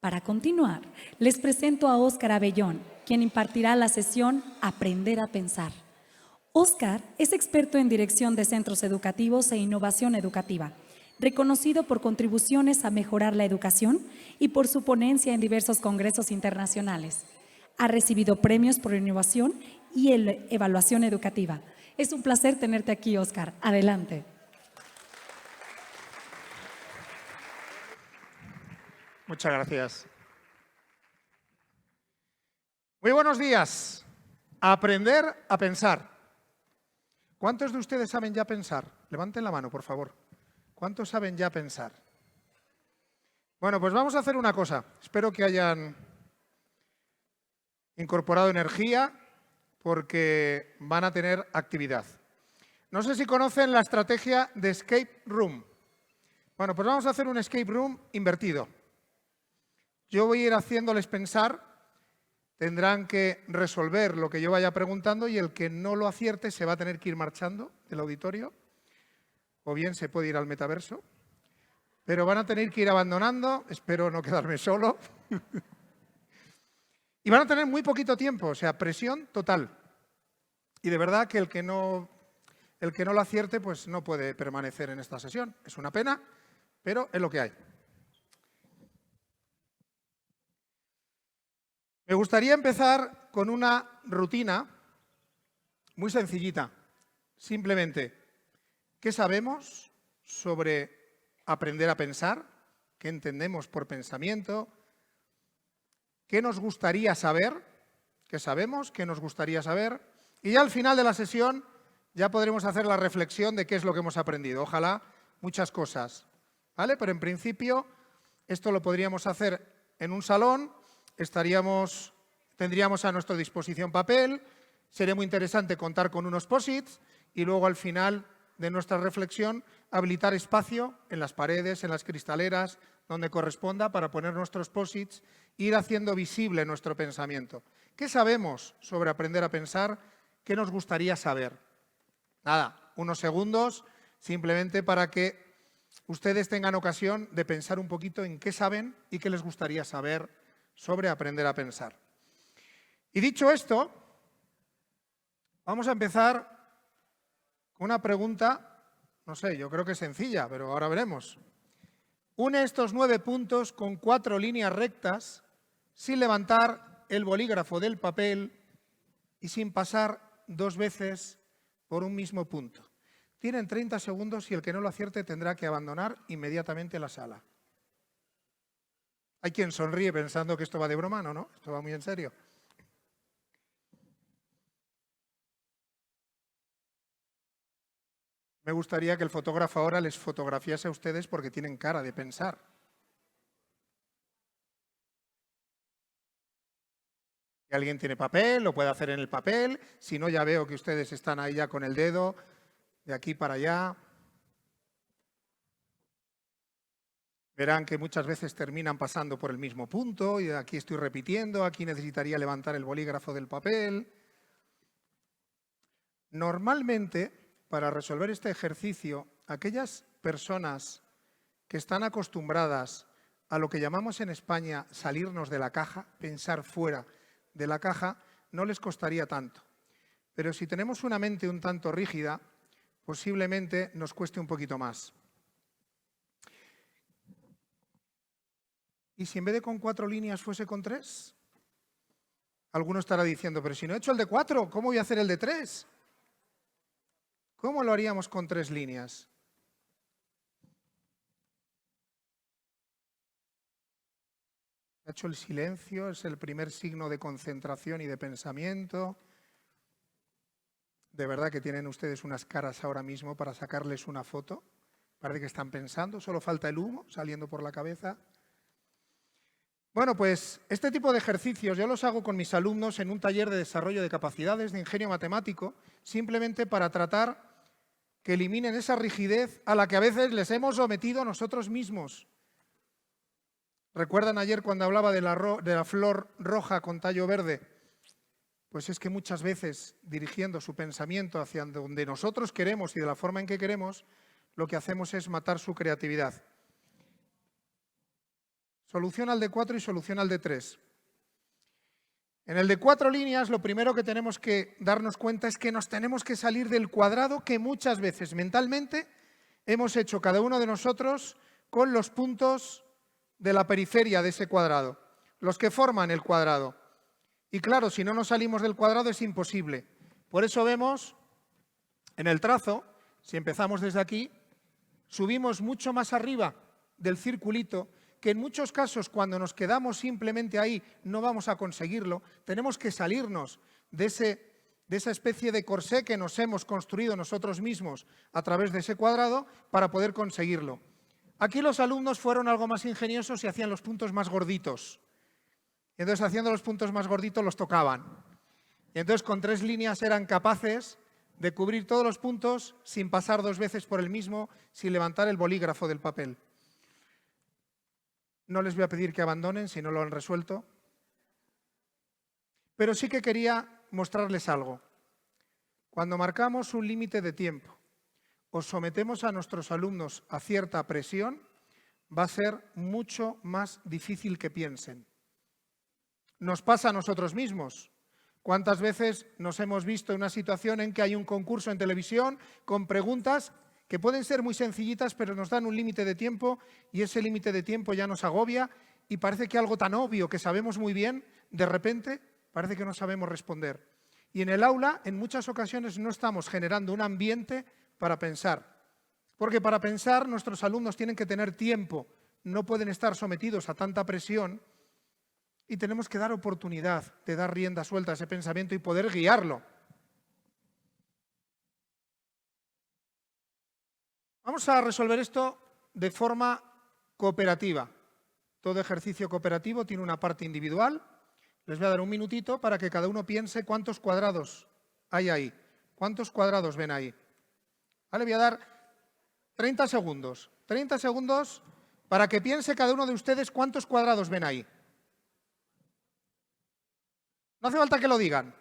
Para continuar, les presento a Óscar Abellón, quien impartirá la sesión Aprender a Pensar. Óscar es experto en dirección de centros educativos e innovación educativa, reconocido por contribuciones a mejorar la educación y por su ponencia en diversos congresos internacionales. Ha recibido premios por innovación y evaluación educativa. Es un placer tenerte aquí, Óscar. Adelante. Muchas gracias. Muy buenos días. Aprender a pensar. ¿Cuántos de ustedes saben ya pensar? Levanten la mano, por favor. ¿Cuántos saben ya pensar? Bueno, pues vamos a hacer una cosa. Espero que hayan incorporado energía porque van a tener actividad. No sé si conocen la estrategia de escape room. Bueno, pues vamos a hacer un escape room invertido. Yo voy a ir haciéndoles pensar, tendrán que resolver lo que yo vaya preguntando y el que no lo acierte se va a tener que ir marchando del auditorio o bien se puede ir al metaverso, pero van a tener que ir abandonando, espero no quedarme solo, y van a tener muy poquito tiempo, o sea, presión total. Y de verdad que el que no lo acierte pues no puede permanecer en esta sesión. Es una pena, pero es lo que hay. Me gustaría empezar con una rutina muy sencillita. Simplemente, ¿qué sabemos sobre aprender a pensar? ¿Qué entendemos por pensamiento? ¿Qué nos gustaría saber? ¿Qué sabemos? ¿Qué nos gustaría saber? Y ya al final de la sesión ya podremos hacer la reflexión de qué es lo que hemos aprendido. Ojalá muchas cosas, ¿vale? Pero en principio esto lo podríamos hacer en un salón. Tendríamos a nuestra disposición papel, sería muy interesante contar con unos post-its y luego al final de nuestra reflexión habilitar espacio en las paredes, en las cristaleras, donde corresponda para poner nuestros post-its e ir haciendo visible nuestro pensamiento. ¿Qué sabemos sobre aprender a pensar? ¿Qué nos gustaría saber? Nada, unos segundos simplemente para que ustedes tengan ocasión de pensar un poquito en qué saben y qué les gustaría saber sobre aprender a pensar. Y dicho esto, vamos a empezar con una pregunta, no sé, yo creo que es sencilla, pero ahora veremos. Une estos 9 puntos con 4 líneas rectas sin levantar el bolígrafo del papel y sin pasar 2 veces por un mismo punto. Tienen 30 segundos y el que no lo acierte tendrá que abandonar inmediatamente la sala. Hay quien sonríe pensando que esto va de broma, no, esto va muy en serio. Me gustaría que el fotógrafo ahora les fotografiase a ustedes porque tienen cara de pensar. Si alguien tiene papel, lo puede hacer en el papel. Si no, ya veo que ustedes están ahí ya con el dedo, de aquí para allá. Verán que muchas veces terminan pasando por el mismo punto y aquí estoy repitiendo, aquí necesitaría levantar el bolígrafo del papel. Normalmente, para resolver este ejercicio, aquellas personas que están acostumbradas a lo que llamamos en España salirnos de la caja, pensar fuera de la caja, no les costaría tanto. Pero si tenemos una mente un tanto rígida, posiblemente nos cueste un poquito más. ¿Y si en vez de con 4 líneas fuese con 3? Alguno estará diciendo, pero si no he hecho el de 4, ¿cómo voy a hacer el de 3? ¿Cómo lo haríamos con 3 líneas? He hecho el silencio, es el primer signo de concentración y de pensamiento. De verdad que tienen ustedes unas caras ahora mismo para sacarles una foto. Parece que están pensando, solo falta el humo saliendo por la cabeza. Bueno, pues este tipo de ejercicios yo los hago con mis alumnos en un taller de desarrollo de capacidades de ingenio matemático, simplemente para tratar que eliminen esa rigidez a la que a veces les hemos sometido nosotros mismos. ¿Recuerdan ayer cuando hablaba de la flor roja con tallo verde? Pues es que muchas veces, dirigiendo su pensamiento hacia donde nosotros queremos y de la forma en que queremos, lo que hacemos es matar su creatividad. Solución al de 4 y solución al de 3. En el de 4 líneas, lo primero que tenemos que darnos cuenta es que nos tenemos que salir del cuadrado que muchas veces mentalmente hemos hecho cada uno de nosotros con los puntos de la periferia de ese cuadrado, los que forman el cuadrado. Y claro, si no nos salimos del cuadrado es imposible. Por eso vemos en el trazo, si empezamos desde aquí, subimos mucho más arriba del circulito, que en muchos casos cuando nos quedamos simplemente ahí no vamos a conseguirlo, tenemos que salirnos de esa especie de corsé que nos hemos construido nosotros mismos a través de ese cuadrado para poder conseguirlo. Aquí los alumnos fueron algo más ingeniosos y hacían los puntos más gorditos. Y entonces haciendo los puntos más gorditos los tocaban. Y entonces con 3 líneas eran capaces de cubrir todos los puntos sin pasar 2 veces por el mismo, sin levantar el bolígrafo del papel. No les voy a pedir que abandonen si no lo han resuelto. Pero sí que quería mostrarles algo. Cuando marcamos un límite de tiempo o sometemos a nuestros alumnos a cierta presión, va a ser mucho más difícil que piensen. Nos pasa a nosotros mismos. ¿Cuántas veces nos hemos visto en una situación en que hay un concurso en televisión con preguntas que pueden ser muy sencillitas, pero nos dan un límite de tiempo y ese límite de tiempo ya nos agobia y parece que algo tan obvio que sabemos muy bien, de repente parece que no sabemos responder? Y en el aula, en muchas ocasiones, no estamos generando un ambiente para pensar. Porque para pensar, nuestros alumnos tienen que tener tiempo, no pueden estar sometidos a tanta presión y tenemos que dar oportunidad de dar rienda suelta a ese pensamiento y poder guiarlo. Vamos a resolver esto de forma cooperativa. Todo ejercicio cooperativo tiene una parte individual. Les voy a dar un minutito para que cada uno piense cuántos cuadrados hay ahí. ¿Cuántos cuadrados ven ahí? Vale, voy a dar 30 segundos. 30 segundos para que piense cada uno de ustedes cuántos cuadrados ven ahí. No hace falta que lo digan.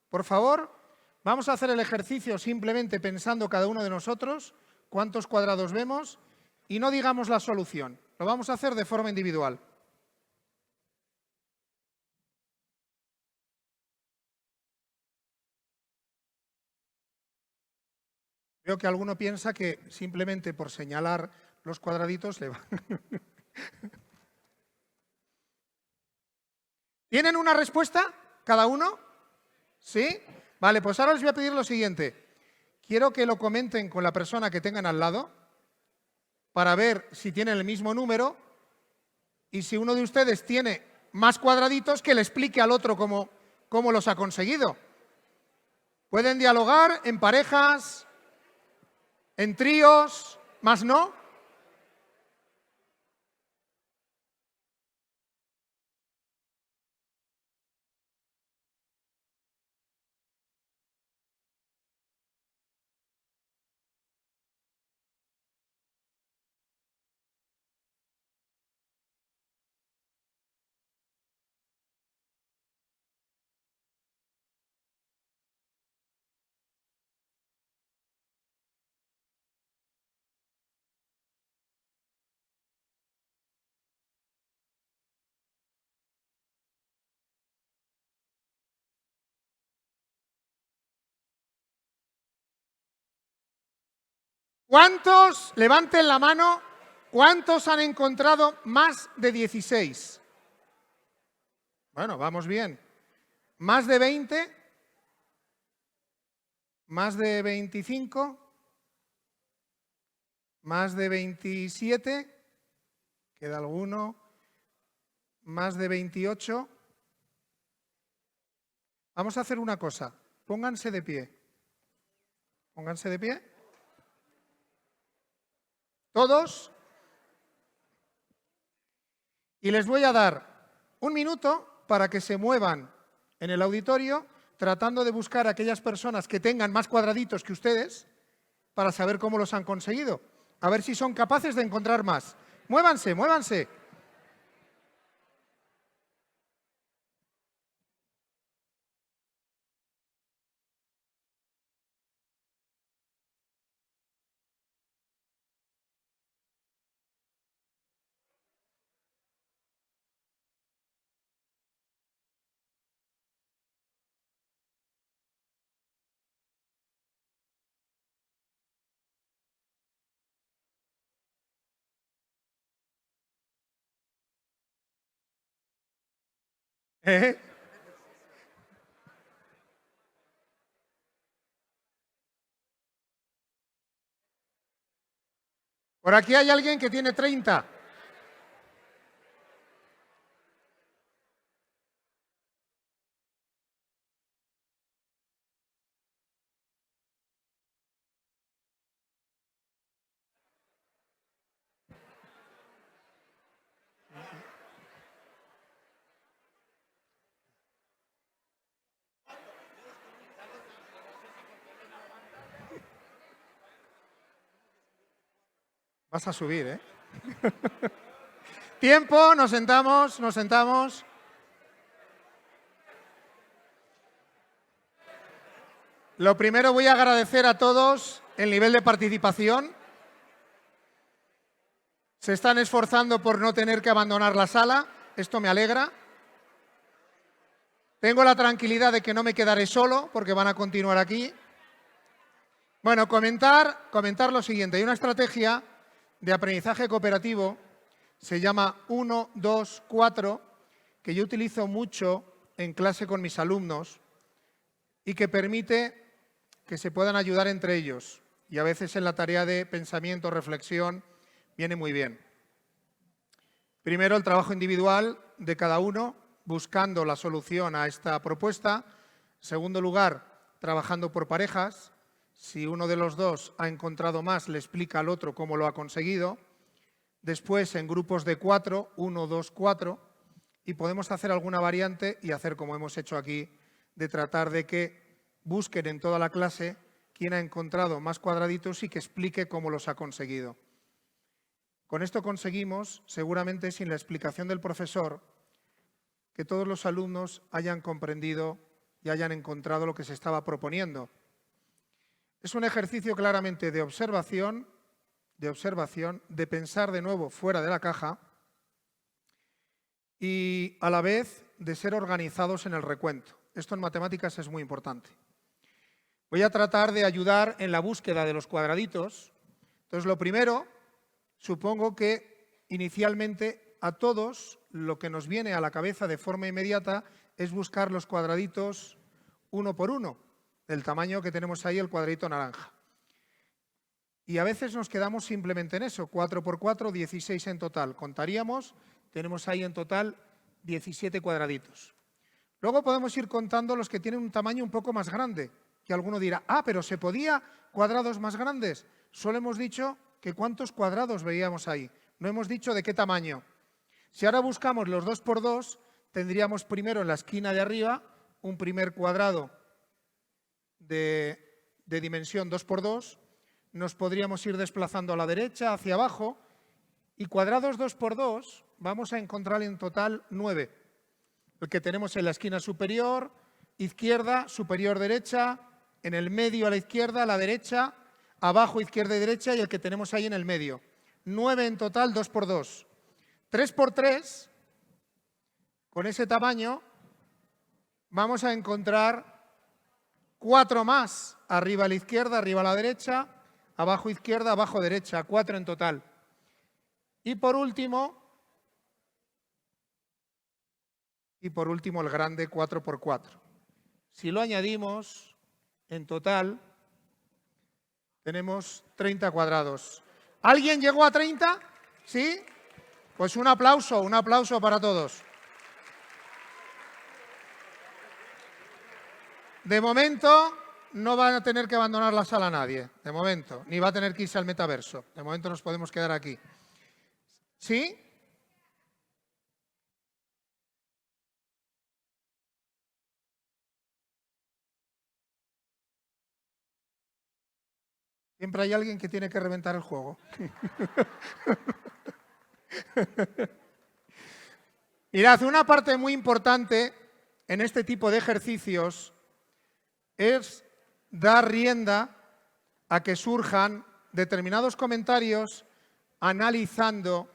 Por favor, vamos a hacer el ejercicio simplemente pensando cada uno de nosotros cuántos cuadrados vemos y no digamos la solución. Lo vamos a hacer de forma individual. Veo que alguno piensa que simplemente por señalar los cuadraditos le va. ¿Tienen una respuesta cada uno? ¿Sí? Vale, pues ahora les voy a pedir lo siguiente. Quiero que lo comenten con la persona que tengan al lado para ver si tienen el mismo número y si uno de ustedes tiene más cuadraditos, que le explique al otro cómo los ha conseguido. Pueden dialogar en parejas, en tríos, más no. ¿Cuántos, levanten la mano, cuántos han encontrado más de 16? Bueno, vamos bien. ¿Más de 20? ¿Más de 25? ¿Más de 27? ¿Queda alguno? ¿Más de 28? Vamos a hacer una cosa. Pónganse de pie. Pónganse de pie. ¿Todos? Y les voy a dar un minuto para que se muevan en el auditorio tratando de buscar a aquellas personas que tengan más cuadraditos que ustedes para saber cómo los han conseguido. A ver si son capaces de encontrar más. Muévanse, muévanse. ¿Eh? Por aquí hay alguien que tiene 30. Vas a subir, ¿eh? Tiempo, nos sentamos, nos sentamos. Lo primero, voy a agradecer a todos el nivel de participación. Se están esforzando por no tener que abandonar la sala. Esto me alegra. Tengo la tranquilidad de que no me quedaré solo porque van a continuar aquí. Bueno, comentar lo siguiente. Hay una estrategia de aprendizaje cooperativo, se llama 1, 2, 4, que yo utilizo mucho en clase con mis alumnos y que permite que se puedan ayudar entre ellos. Y a veces en la tarea de pensamiento, reflexión, viene muy bien. Primero, el trabajo individual de cada uno, buscando la solución a esta propuesta. En segundo lugar, trabajando por parejas. Si uno de los dos ha encontrado más, le explica al otro cómo lo ha conseguido. Después, en grupos de 4, 1, 2, 4. Y podemos hacer alguna variante y hacer como hemos hecho aquí, de tratar de que busquen en toda la clase quién ha encontrado más cuadraditos y que explique cómo los ha conseguido. Con esto conseguimos, seguramente sin la explicación del profesor, que todos los alumnos hayan comprendido y hayan encontrado lo que se estaba proponiendo. Es un ejercicio claramente de observación, de pensar de nuevo fuera de la caja y a la vez de ser organizados en el recuento. Esto en matemáticas es muy importante. Voy a tratar de ayudar en la búsqueda de los cuadraditos. Entonces, lo primero, supongo que inicialmente a todos lo que nos viene a la cabeza de forma inmediata es buscar los cuadraditos uno por uno, del tamaño que tenemos ahí, el cuadradito naranja. Y a veces nos quedamos simplemente en eso, 4 por 4, 16 en total. Contaríamos, tenemos ahí en total 17 cuadraditos. Luego podemos ir contando los que tienen un tamaño un poco más grande, que alguno dirá, pero ¿se podía cuadrados más grandes? Solo hemos dicho que cuántos cuadrados veíamos ahí, no hemos dicho de qué tamaño. Si ahora buscamos los 2 por 2, tendríamos primero en la esquina de arriba un primer cuadrado de dimensión 2 por 2, nos podríamos ir desplazando a la derecha, hacia abajo, y cuadrados 2 por 2 vamos a encontrar en total 9. El que tenemos en la esquina superior, izquierda, superior derecha, en el medio a la izquierda, a la derecha, abajo izquierda y derecha, y el que tenemos ahí en el medio. 9 en total, 2 por 2. 3 por 3, con ese tamaño, vamos a encontrar 4 más, arriba a la izquierda, arriba a la derecha, abajo izquierda, abajo derecha, 4 en total. Y por último el grande 4 por 4. Si lo añadimos, en total tenemos 30 cuadrados. ¿Alguien llegó a 30? ¿Sí? Pues un aplauso para todos. De momento no van a tener que abandonar la sala nadie, de momento, ni va a tener que irse al metaverso. De momento nos podemos quedar aquí. ¿Sí? Siempre hay alguien que tiene que reventar el juego. Mirad, una parte muy importante en este tipo de ejercicios es dar rienda a que surjan determinados comentarios analizando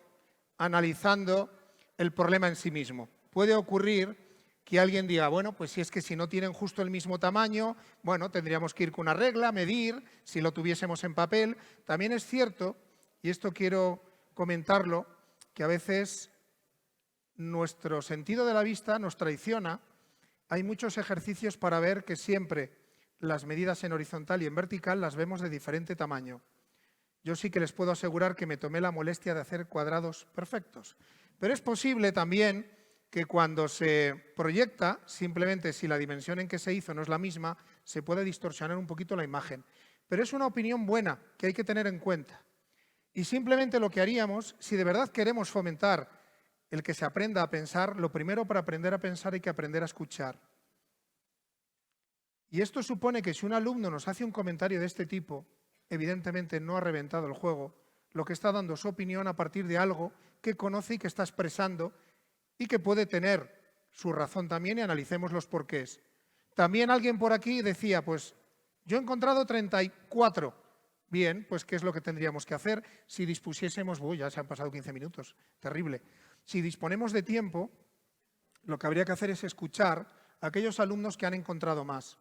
el problema en sí mismo. Puede ocurrir que alguien diga, bueno, pues si es que si no tienen justo el mismo tamaño, bueno, tendríamos que ir con una regla, medir, si lo tuviésemos en papel. También es cierto, y esto quiero comentarlo, que a veces nuestro sentido de la vista nos traiciona, hay muchos ejercicios para ver que siempre las medidas en horizontal y en vertical las vemos de diferente tamaño. Yo sí que les puedo asegurar que me tomé la molestia de hacer cuadrados perfectos. Pero es posible también que cuando se proyecta, simplemente si la dimensión en que se hizo no es la misma, se puede distorsionar un poquito la imagen. Pero es una opinión buena que hay que tener en cuenta. Y simplemente lo que haríamos, si de verdad queremos fomentar el que se aprenda a pensar, lo primero para aprender a pensar hay que aprender a escuchar. Y esto supone que si un alumno nos hace un comentario de este tipo, evidentemente no ha reventado el juego, lo que está dando su opinión a partir de algo que conoce y que está expresando y que puede tener su razón también, y analicemos los porqués. También alguien por aquí decía, pues yo he encontrado 34. Bien, pues ¿qué es lo que tendríamos que hacer si dispusiésemos? Ya se han pasado 15 minutos, terrible. Si disponemos de tiempo, lo que habría que hacer es escuchar a aquellos alumnos que han encontrado más.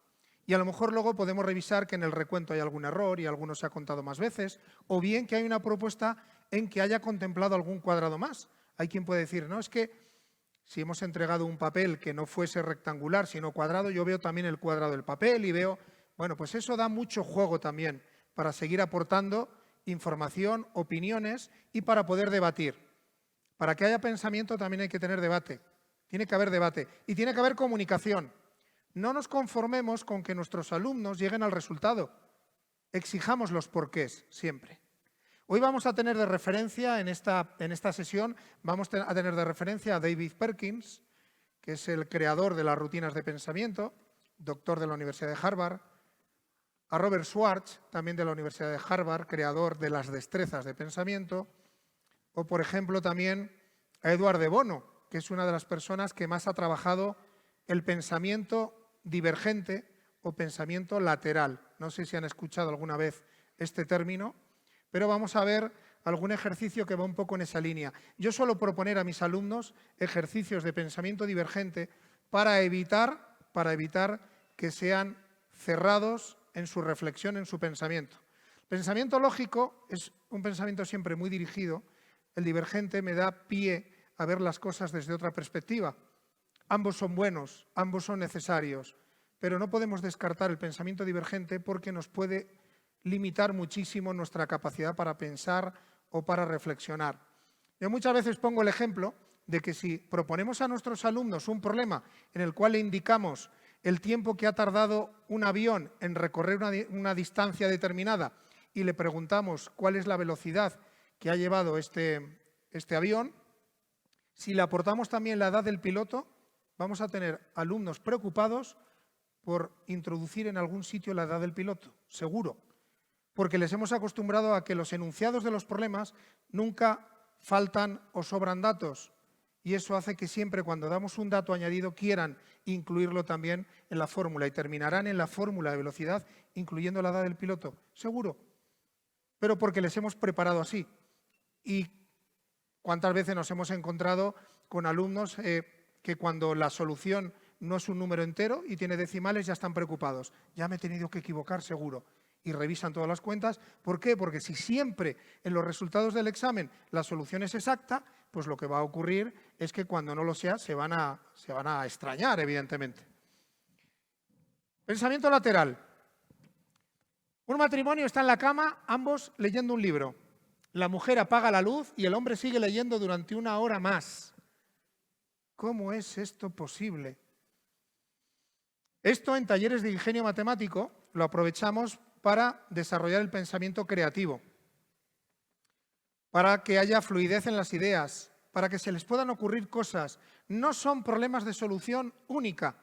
Y a lo mejor luego podemos revisar que en el recuento hay algún error y alguno se ha contado más veces, o bien que hay una propuesta en que haya contemplado algún cuadrado más. Hay quien puede decir, no, es que si hemos entregado un papel que no fuese rectangular, sino cuadrado, yo veo también el cuadrado del papel y veo... Bueno, pues eso da mucho juego también para seguir aportando información, opiniones y para poder debatir. Para que haya pensamiento también hay que tener debate. Tiene que haber debate y tiene que haber comunicación. No nos conformemos con que nuestros alumnos lleguen al resultado. Exijamos los porqués siempre. Hoy vamos a tener de referencia, en esta sesión, vamos a tener de referencia a David Perkins, que es el creador de las rutinas de pensamiento, doctor de la Universidad de Harvard, a Robert Schwartz, también de la Universidad de Harvard, creador de las destrezas de pensamiento, o por ejemplo también a Edward de Bono, que es una de las personas que más ha trabajado el pensamiento divergente o pensamiento lateral. No sé si han escuchado alguna vez este término, pero vamos a ver algún ejercicio que va un poco en esa línea. Yo suelo proponer a mis alumnos ejercicios de pensamiento divergente para evitar que sean cerrados en su reflexión, en su pensamiento. Pensamiento lógico es un pensamiento siempre muy dirigido. El divergente me da pie a ver las cosas desde otra perspectiva. Ambos son buenos, ambos son necesarios, pero no podemos descartar el pensamiento divergente porque nos puede limitar muchísimo nuestra capacidad para pensar o para reflexionar. Yo muchas veces pongo el ejemplo de que si proponemos a nuestros alumnos un problema en el cual le indicamos el tiempo que ha tardado un avión en recorrer una distancia determinada y le preguntamos cuál es la velocidad que ha llevado este avión, si le aportamos también la edad del piloto, vamos a tener alumnos preocupados por introducir en algún sitio la edad del piloto, seguro, porque les hemos acostumbrado a que los enunciados de los problemas nunca faltan o sobran datos, y eso hace que siempre cuando damos un dato añadido quieran incluirlo también en la fórmula y terminarán en la fórmula de velocidad incluyendo la edad del piloto, seguro, pero porque les hemos preparado así. Y cuántas veces nos hemos encontrado con alumnos que cuando la solución no es un número entero y tiene decimales ya están preocupados. Ya me he tenido que equivocar seguro. Y revisan todas las cuentas. ¿Por qué? Porque si siempre en los resultados del examen la solución es exacta, pues lo que va a ocurrir es que cuando no lo sea se van a extrañar, evidentemente. Pensamiento lateral. Un matrimonio está en la cama, ambos leyendo un libro. La mujer apaga la luz y el hombre sigue leyendo durante 1 hora más. ¿Cómo es esto posible? Esto en talleres de ingenio matemático lo aprovechamos para desarrollar el pensamiento creativo, para que haya fluidez en las ideas, para que se les puedan ocurrir cosas. No son problemas de solución única.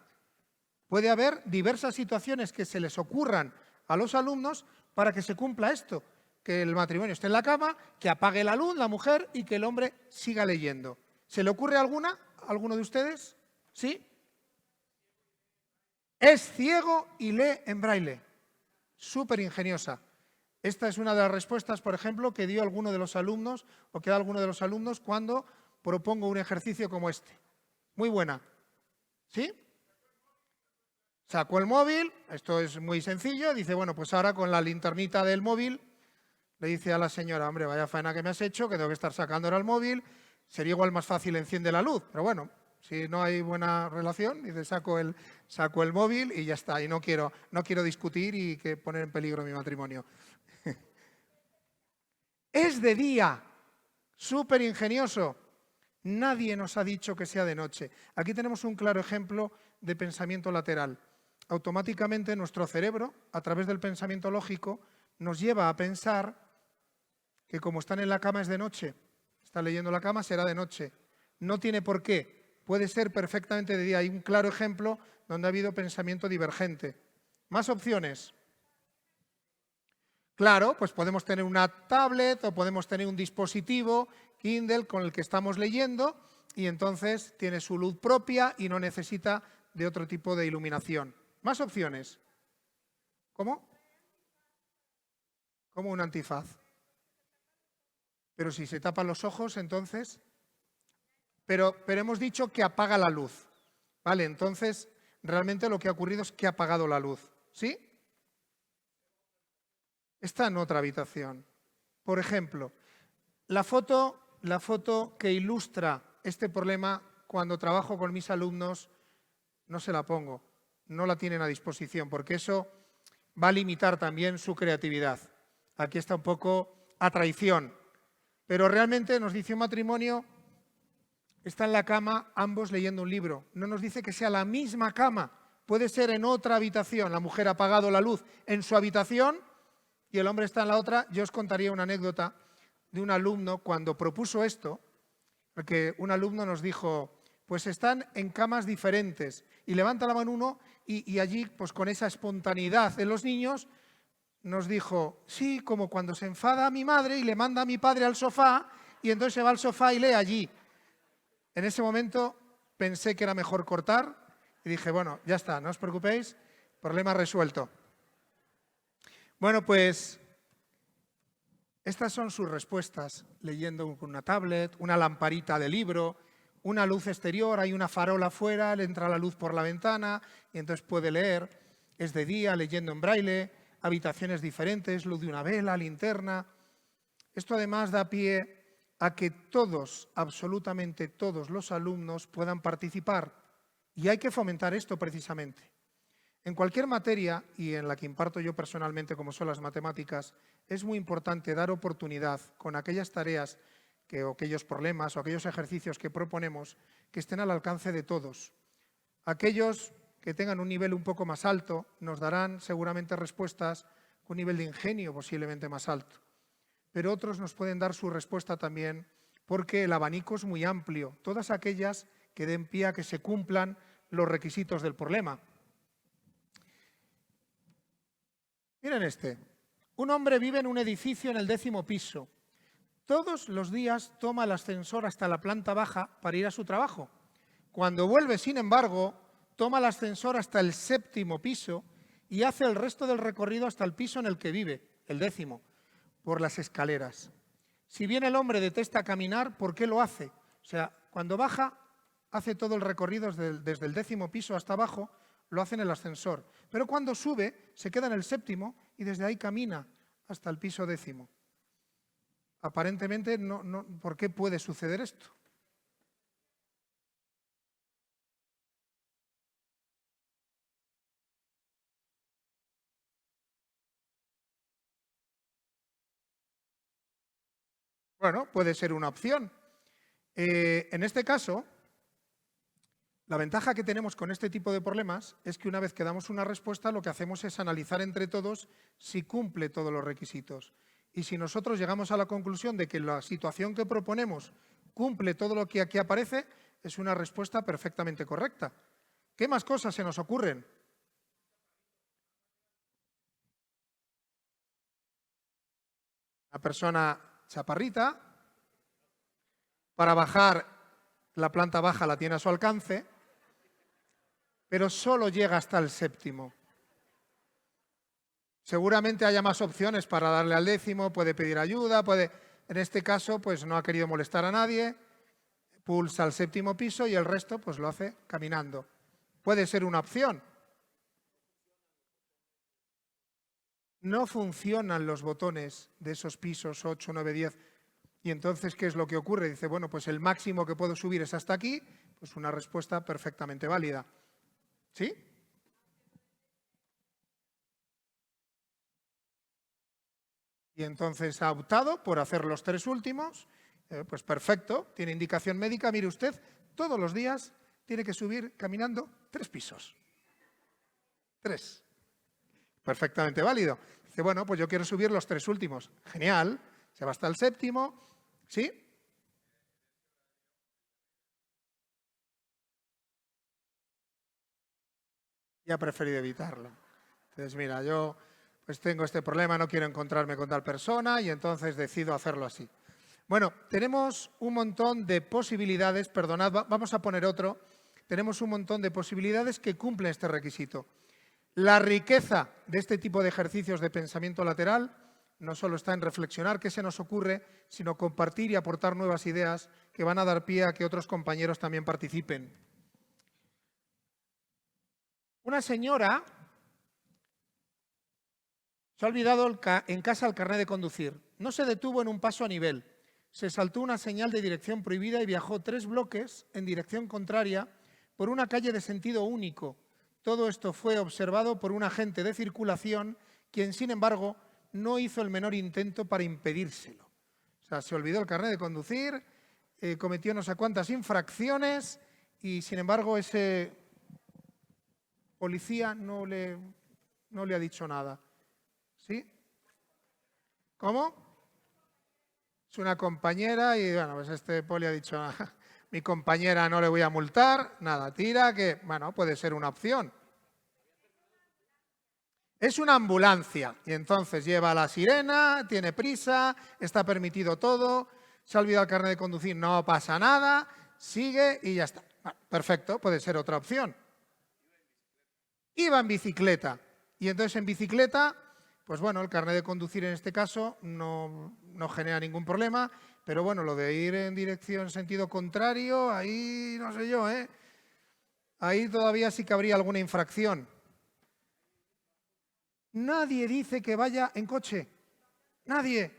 Puede haber diversas situaciones que se les ocurran a los alumnos para que se cumpla esto, que el matrimonio esté en la cama, que apague la luz la mujer y que el hombre siga leyendo. ¿Se le ocurre alguna? ¿Alguno de ustedes? ¿Sí? Es ciego y lee en braille. Súper ingeniosa. Esta es una de las respuestas, por ejemplo, que dio alguno de los alumnos o que da alguno de los alumnos cuando propongo un ejercicio como este. Muy buena. ¿Sí? Sacó el móvil, esto es muy sencillo, dice, bueno, pues ahora con la linternita del móvil le dice a la señora, hombre, vaya faena que me has hecho, que tengo que estar sacando ahora el móvil. Sería igual más fácil enciende la luz, pero bueno, si no hay buena relación, dice saco el móvil y ya está. Y no quiero discutir y que poner en peligro mi matrimonio. Es de día, súper ingenioso. Nadie nos ha dicho que sea de noche. Aquí tenemos un claro ejemplo de pensamiento lateral. Automáticamente nuestro cerebro, a través del pensamiento lógico, nos lleva a pensar que como están en la cama es de noche. Está leyendo la cama, será de noche. No tiene por qué. Puede ser perfectamente de día. Hay un claro ejemplo donde ha habido pensamiento divergente. Más opciones. Claro, pues podemos tener una tablet o podemos tener un dispositivo Kindle con el que estamos leyendo y entonces tiene su luz propia y no necesita de otro tipo de iluminación. Más opciones. ¿Cómo? Como un antifaz. Pero si se tapan los ojos, entonces... Pero hemos dicho que apaga la luz. Vale, entonces realmente lo que ha ocurrido es que ha apagado la luz. ¿Sí? Está en otra habitación. Por ejemplo, la foto que ilustra este problema cuando trabajo con mis alumnos, no se la pongo, no la tienen a disposición, porque eso va a limitar también su creatividad. Aquí está un poco a traición. Pero realmente nos dice un matrimonio, está en la cama, ambos leyendo un libro. No nos dice que sea la misma cama, puede ser en otra habitación. La mujer ha apagado la luz en su habitación y el hombre está en la otra. Yo os contaría una anécdota de un alumno cuando propuso esto, porque un alumno nos dijo, pues están en camas diferentes, y levanta la mano uno y allí, pues con esa espontaneidad de los niños, nos dijo, sí, como cuando se enfada a mi madre y le manda a mi padre al sofá, y entonces se va al sofá y lee allí. En ese momento pensé que era mejor cortar y dije, bueno, ya está, no os preocupéis, problema resuelto. Bueno, pues estas son sus respuestas, leyendo con una tablet, una lamparita de libro, una luz exterior, hay una farola afuera, le entra la luz por la ventana y entonces puede leer. Es de día, leyendo en braille, habitaciones diferentes, luz de una vela, linterna. Esto además da pie a que todos, absolutamente todos los alumnos puedan participar. Y hay que fomentar esto precisamente. En cualquier materia, y en la que imparto yo personalmente, como son las matemáticas, es muy importante dar oportunidad con aquellas tareas o aquellos problemas o aquellos ejercicios que proponemos que estén al alcance de todos. Aquellos que tengan un nivel un poco más alto nos darán seguramente respuestas con un nivel de ingenio posiblemente más alto. Pero otros nos pueden dar su respuesta también porque el abanico es muy amplio. Todas aquellas que den pie a que se cumplan los requisitos del problema. Miren este. Un hombre vive en un edificio en el 10º piso. Todos los días toma el ascensor hasta la planta baja para ir a su trabajo. Cuando vuelve, sin embargo, toma el ascensor hasta el 7º piso y hace el resto del recorrido hasta el piso en el que vive, el 10º, por las escaleras. Si bien el hombre detesta caminar, ¿por qué lo hace? O sea, cuando baja, hace todo el recorrido desde el 10º piso hasta abajo, lo hace en el ascensor. Pero cuando sube, se queda en el 7º y desde ahí camina hasta el piso 10º. Aparentemente, ¿por qué puede suceder esto? Bueno, puede ser una opción. En este caso, la ventaja que tenemos con este tipo de problemas es que una vez que damos una respuesta, lo que hacemos es analizar entre todos si cumple todos los requisitos. Y si nosotros llegamos a la conclusión de que la situación que proponemos cumple todo lo que aquí aparece, es una respuesta perfectamente correcta. ¿Qué más cosas se nos ocurren? Una persona chaparrita, para bajar la planta baja la tiene a su alcance, pero solo llega hasta el 7º. Seguramente haya más opciones para darle al 10º, puede pedir ayuda, en este caso pues no ha querido molestar a nadie, pulsa al 7º piso y el resto pues lo hace caminando. Puede ser una opción. No funcionan los botones de esos pisos 8, 9, 10. Y entonces, ¿qué es lo que ocurre? Dice, bueno, pues el máximo que puedo subir es hasta aquí, pues una respuesta perfectamente válida. ¿Sí? Y entonces ha optado por hacer los 3 últimos, pues perfecto, tiene indicación médica. Mire usted, todos los días tiene que subir caminando 3 pisos. 3. Perfectamente válido. Dice, bueno, pues yo quiero subir los 3 últimos. Genial, se va hasta el 7º, ¿sí? Y ha preferido evitarlo. Entonces, mira, yo pues tengo este problema, no quiero encontrarme con tal persona y entonces decido hacerlo así. Bueno, tenemos un montón de posibilidades, perdonad, vamos a poner otro. Tenemos un montón de posibilidades que cumplen este requisito. La riqueza de este tipo de ejercicios de pensamiento lateral no solo está en reflexionar qué se nos ocurre, sino compartir y aportar nuevas ideas que van a dar pie a que otros compañeros también participen. Una señora se ha olvidado en casa el carnet de conducir. No se detuvo en un paso a nivel. Se saltó una señal de dirección prohibida y viajó 3 bloques en dirección contraria por una calle de sentido único. Todo esto fue observado por un agente de circulación, quien, sin embargo, no hizo el menor intento para impedírselo. O sea, se olvidó el carnet de conducir, cometió no sé cuántas infracciones y, sin embargo, ese policía no le ha dicho nada. ¿Sí? ¿Cómo? Es una compañera y, bueno, pues este poli ha dicho, mi compañera no le voy a multar, nada, tira, que, bueno, puede ser una opción. Es una ambulancia y entonces lleva la sirena, tiene prisa, está permitido todo, se ha olvidado el carnet de conducir, no pasa nada, sigue y ya está. Bueno, perfecto, puede ser otra opción. Iba en bicicleta y entonces en bicicleta, pues bueno, el carnet de conducir en este caso no genera ningún problema, pero bueno, lo de ir en dirección sentido contrario, ahí no sé yo, ¿eh? Ahí todavía sí que habría alguna infracción. Nadie dice que vaya en coche, nadie.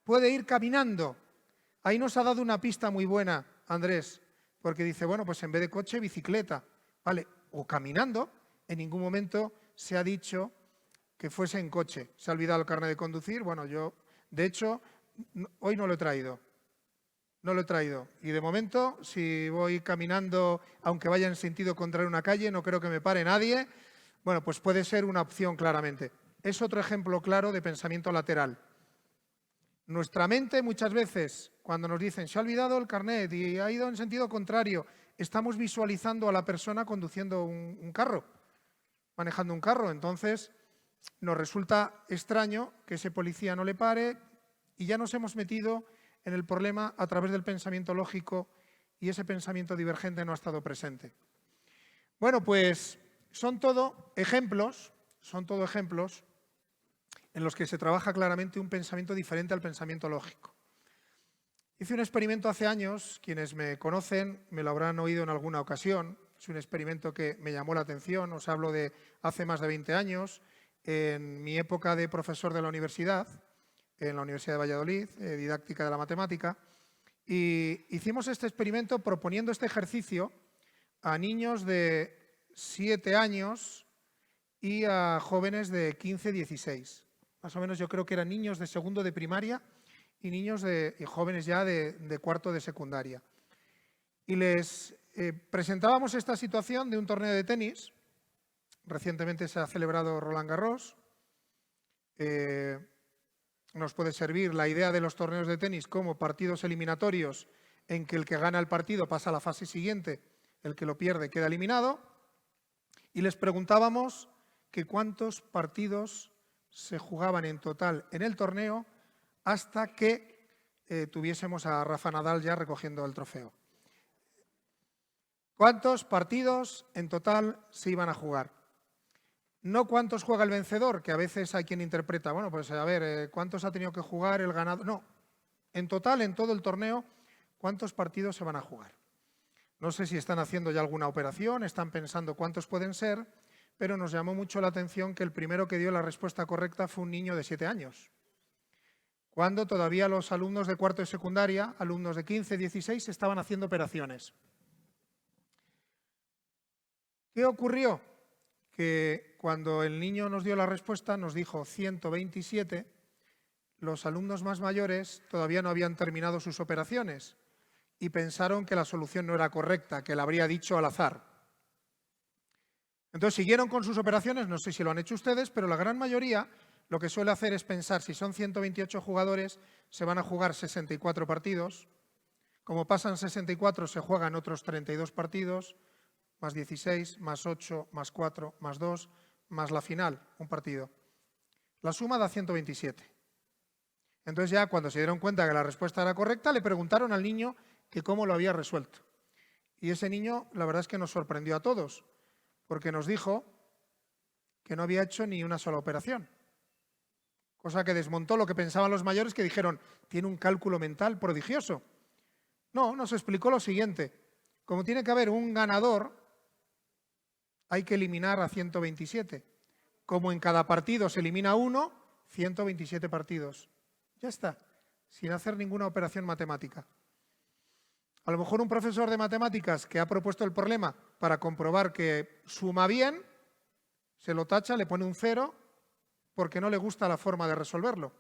Puede ir caminando. Ahí nos ha dado una pista muy buena, Andrés, porque dice, bueno, pues en vez de coche, bicicleta, ¿vale? O caminando. En ningún momento se ha dicho que fuese en coche. Se ha olvidado el carnet de conducir. Bueno, yo, de hecho, hoy no lo he traído. No lo he traído. Y de momento, si voy caminando, aunque vaya en sentido contrario a una calle, no creo que me pare nadie. Bueno, pues puede ser una opción claramente. Es otro ejemplo claro de pensamiento lateral. Nuestra mente muchas veces, cuando nos dicen se ha olvidado el carnet y ha ido en sentido contrario, estamos visualizando a la persona conduciendo un carro, manejando un carro. Entonces, nos resulta extraño que ese policía no le pare y ya nos hemos metido en el problema a través del pensamiento lógico y ese pensamiento divergente no ha estado presente. Bueno, pues son todo ejemplos en los que se trabaja claramente un pensamiento diferente al pensamiento lógico. Hice un experimento hace años, quienes me conocen me lo habrán oído en alguna ocasión, es un experimento que me llamó la atención, os hablo de hace más de 20 años, en mi época de profesor de la universidad, en la Universidad de Valladolid, didáctica de la matemática, y hicimos este experimento proponiendo este ejercicio a niños de 7 años y a jóvenes de 15, 16. Más o menos yo creo que eran niños de segundo de primaria y niños y jóvenes ya de cuarto de secundaria. Y les presentábamos esta situación de un torneo de tenis. Recientemente se ha celebrado Roland Garros. Nos puede servir la idea de los torneos de tenis como partidos eliminatorios en que el que gana el partido pasa a la fase siguiente, el que lo pierde queda eliminado. Y les preguntábamos que cuántos partidos se jugaban en total en el torneo hasta que tuviésemos a Rafa Nadal ya recogiendo el trofeo. ¿Cuántos partidos en total se iban a jugar? No cuántos juega el vencedor, que a veces hay quien interpreta, bueno, pues a ver, ¿cuántos ha tenido que jugar el ganador? No, en total, en todo el torneo, ¿cuántos partidos se van a jugar? No sé si están haciendo ya alguna operación, están pensando cuántos pueden ser, pero nos llamó mucho la atención que el primero que dio la respuesta correcta fue un niño de 7 años. cuando todavía los alumnos de cuarto de secundaria, alumnos de 15, 16, estaban haciendo operaciones. ¿Qué ocurrió? Que cuando el niño nos dio la respuesta, nos dijo 127, los alumnos más mayores todavía no habían terminado sus operaciones y pensaron que la solución no era correcta, que la habría dicho al azar. Entonces siguieron con sus operaciones, no sé si lo han hecho ustedes, pero la gran mayoría lo que suele hacer es pensar, si son 128 jugadores, se van a jugar 64 partidos. Como pasan 64, se juegan otros 32 partidos, más 16, más 8, más 4, más 2, más la final, un partido. La suma da 127. Entonces ya cuando se dieron cuenta que la respuesta era correcta, le preguntaron al niño que cómo lo había resuelto. Y ese niño, la verdad es que nos sorprendió a todos, porque nos dijo que no había hecho ni una sola operación. Cosa que desmontó lo que pensaban los mayores, que dijeron, tiene un cálculo mental prodigioso. No, nos explicó lo siguiente. Como tiene que haber un ganador, hay que eliminar a 127. Como en cada partido se elimina uno, 127 partidos. Ya está, sin hacer ninguna operación matemática. A lo mejor un profesor de matemáticas que ha propuesto el problema para comprobar que suma bien, se lo tacha, le pone un 0, porque no le gusta la forma de resolverlo.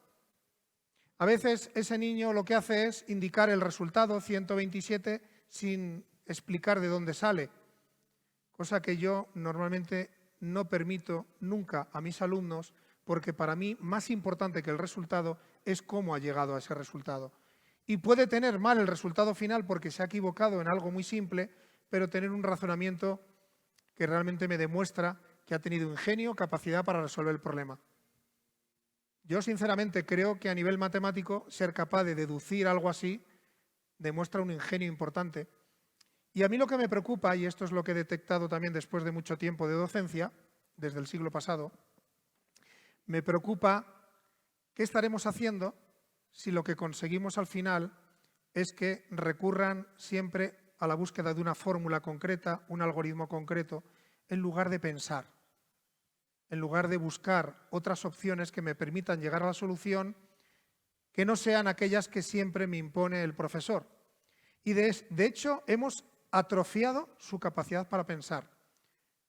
A veces ese niño lo que hace es indicar el resultado, 127, sin explicar de dónde sale, cosa que yo normalmente no permito nunca a mis alumnos, porque para mí más importante que el resultado es cómo ha llegado a ese resultado. Y puede tener mal el resultado final porque se ha equivocado en algo muy simple, pero tener un razonamiento que realmente me demuestra que ha tenido ingenio, capacidad para resolver el problema. Yo sinceramente creo que a nivel matemático ser capaz de deducir algo así demuestra un ingenio importante. Y a mí lo que me preocupa, y esto es lo que he detectado también después de mucho tiempo de docencia, desde el siglo pasado, me preocupa qué estaremos haciendo si lo que conseguimos al final es que recurran siempre a la búsqueda de una fórmula concreta, un algoritmo concreto, en lugar de pensar, en lugar de buscar otras opciones que me permitan llegar a la solución que no sean aquellas que siempre me impone el profesor. Y de hecho, hemos atrofiado su capacidad para pensar,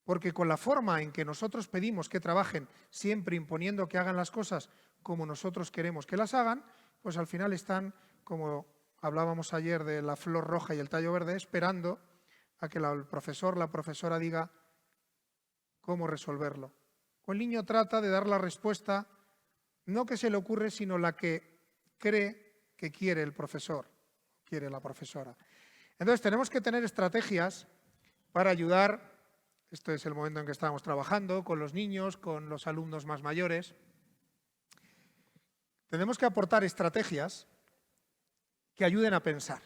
porque con la forma en que nosotros pedimos que trabajen, siempre imponiendo que hagan las cosas como nosotros queremos que las hagan, pues al final están, como hablábamos ayer de la flor roja y el tallo verde, esperando a que el profesor, la profesora diga cómo resolverlo. El niño trata de dar la respuesta, no que se le ocurre, sino la que cree que quiere el profesor, quiere la profesora. Entonces tenemos que tener estrategias para ayudar, este es el momento en que estamos trabajando, con los niños, con los alumnos más mayores. Tenemos que aportar estrategias que ayuden a pensar.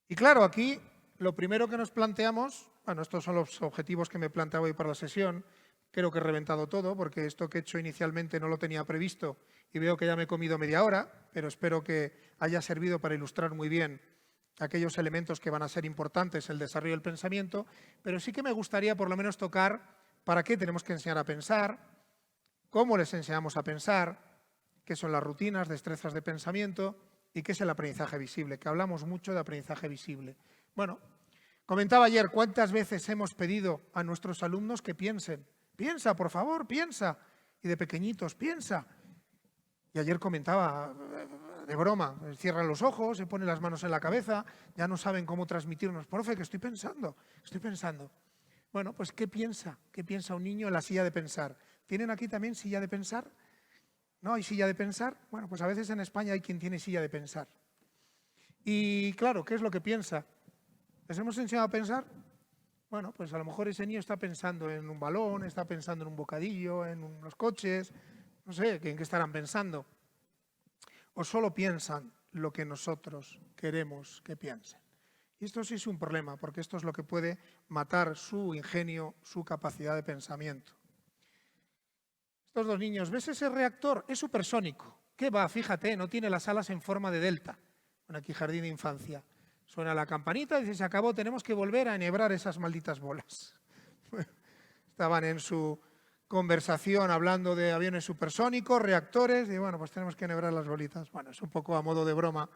Y claro, aquí lo primero que nos planteamos, bueno, estos son los objetivos que me planteaba hoy para la sesión. Creo que he reventado todo porque esto que he hecho inicialmente no lo tenía previsto y veo que ya me he comido media hora, pero espero que haya servido para ilustrar muy bien aquellos elementos que van a ser importantes en el desarrollo del pensamiento, pero sí que me gustaría por lo menos tocar para qué tenemos que enseñar a pensar, cómo les enseñamos a pensar, qué son las rutinas, destrezas de pensamiento y qué es el aprendizaje visible, que hablamos mucho de aprendizaje visible. Bueno, comentaba ayer cuántas veces hemos pedido a nuestros alumnos que piensen. Piensa, por favor, piensa. Y de pequeñitos, piensa. Y ayer comentaba, de broma, cierran los ojos, se ponen las manos en la cabeza, ya no saben cómo transmitirnos. Profe, que estoy pensando. Bueno, pues ¿qué piensa? ¿Qué piensa un niño en la silla de pensar? ¿Tienen aquí también silla de pensar? ¿No hay silla de pensar? Bueno, pues a veces en España hay quien tiene silla de pensar. Y claro, ¿qué es lo que piensa? ¿Les hemos enseñado a pensar? Bueno, pues a lo mejor ese niño está pensando en un balón, está pensando en un bocadillo, en unos coches, no sé, ¿en qué estarán pensando? O solo piensan lo que nosotros queremos que piensen. Y esto sí es un problema, porque esto es lo que puede matar su ingenio, su capacidad de pensamiento. Estos dos niños, ¿ves ese reactor? Es supersónico. ¿Qué va? Fíjate, no tiene las alas en forma de delta. Bueno, aquí jardín de infancia. Suena la campanita y dice, se acabó, tenemos que volver a enhebrar esas malditas bolas. Estaban en su conversación hablando de aviones supersónicos, reactores, y bueno, pues tenemos que enhebrar las bolitas. Bueno, es un poco a modo de broma.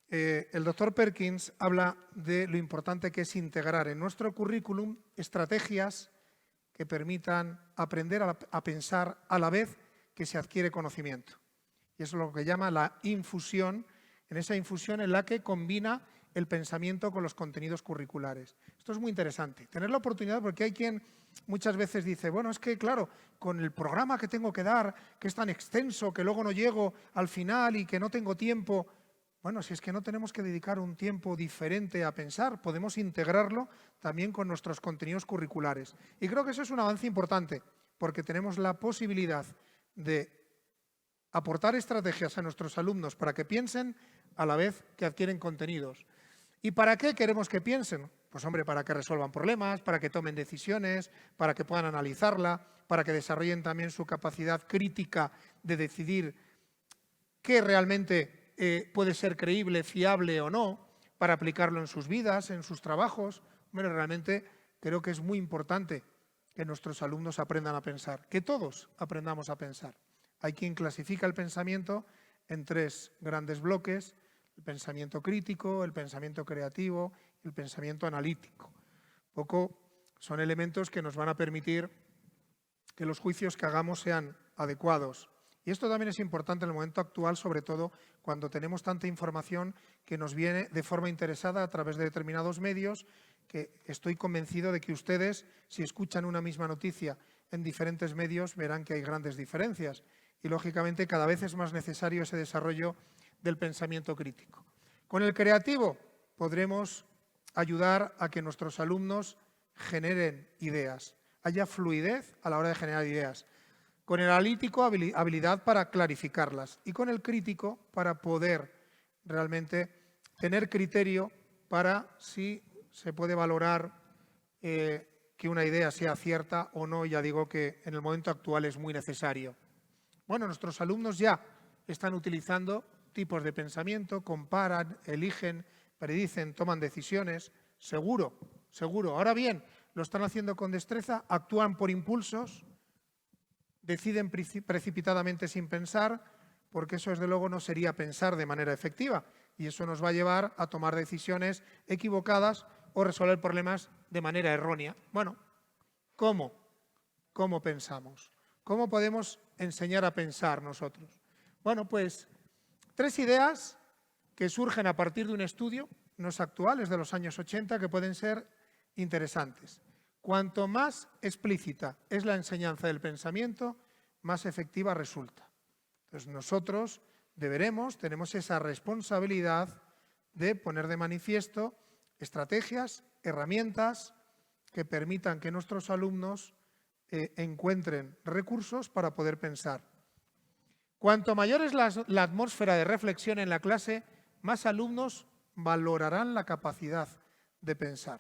El doctor Perkins habla de lo importante que es integrar en nuestro currículum estrategias que permitan aprender a pensar a la vez que se adquiere conocimiento. Y eso es lo que llama la infusión, en esa infusión en la que combina el pensamiento con los contenidos curriculares. Esto es muy interesante. Tener la oportunidad, porque hay quien muchas veces dice, bueno, es que claro, con el programa que tengo que dar, que es tan extenso, que luego no llego al final y que no tengo tiempo. Bueno, si es que no tenemos que dedicar un tiempo diferente a pensar, podemos integrarlo también con nuestros contenidos curriculares. Y creo que eso es un avance importante, porque tenemos la posibilidad de aportar estrategias a nuestros alumnos para que piensen a la vez que adquieren contenidos. ¿Y para qué queremos que piensen? Pues hombre, para que resuelvan problemas, para que tomen decisiones, para que puedan analizarla, para que desarrollen también su capacidad crítica de decidir qué realmente puede ser creíble, fiable o no, para aplicarlo en sus vidas, en sus trabajos. Bueno, realmente creo que es muy importante que nuestros alumnos aprendan a pensar, que todos aprendamos a pensar. Hay quien clasifica el pensamiento en 3 grandes bloques: el pensamiento crítico, el pensamiento creativo y el pensamiento analítico. Son elementos que nos van a permitir que los juicios que hagamos sean adecuados. Y esto también es importante en el momento actual, sobre todo cuando tenemos tanta información que nos viene de forma interesada a través de determinados medios, que estoy convencido de que ustedes, si escuchan una misma noticia en diferentes medios, verán que hay grandes diferencias. Y, lógicamente, cada vez es más necesario ese desarrollo del pensamiento crítico. Con el creativo podremos ayudar a que nuestros alumnos generen ideas, haya fluidez a la hora de generar ideas. Con el analítico, habilidad para clarificarlas. Y con el crítico, para poder realmente tener criterio para si se puede valorar que una idea sea cierta o no. Ya digo que en el momento actual es muy necesario. Bueno, nuestros alumnos ya están utilizando tipos de pensamiento, comparan, eligen, predicen, toman decisiones. Seguro, seguro. Ahora bien, lo están haciendo con destreza, actúan por impulsos, deciden precipitadamente sin pensar, porque eso desde luego no sería pensar de manera efectiva, y eso nos va a llevar a tomar decisiones equivocadas o resolver problemas de manera errónea. Bueno, ¿cómo? ¿Cómo pensamos? ¿Cómo podemos enseñar a pensar nosotros? Bueno, pues 3 ideas que surgen a partir de un estudio, no es actual, es de los años 80, que pueden ser interesantes. Cuanto más explícita es la enseñanza del pensamiento, más efectiva resulta. Entonces nosotros tenemos esa responsabilidad de poner de manifiesto estrategias, herramientas que permitan que nuestros alumnos encuentren recursos para poder pensar. Cuanto mayor es la atmósfera de reflexión en la clase, más alumnos valorarán la capacidad de pensar.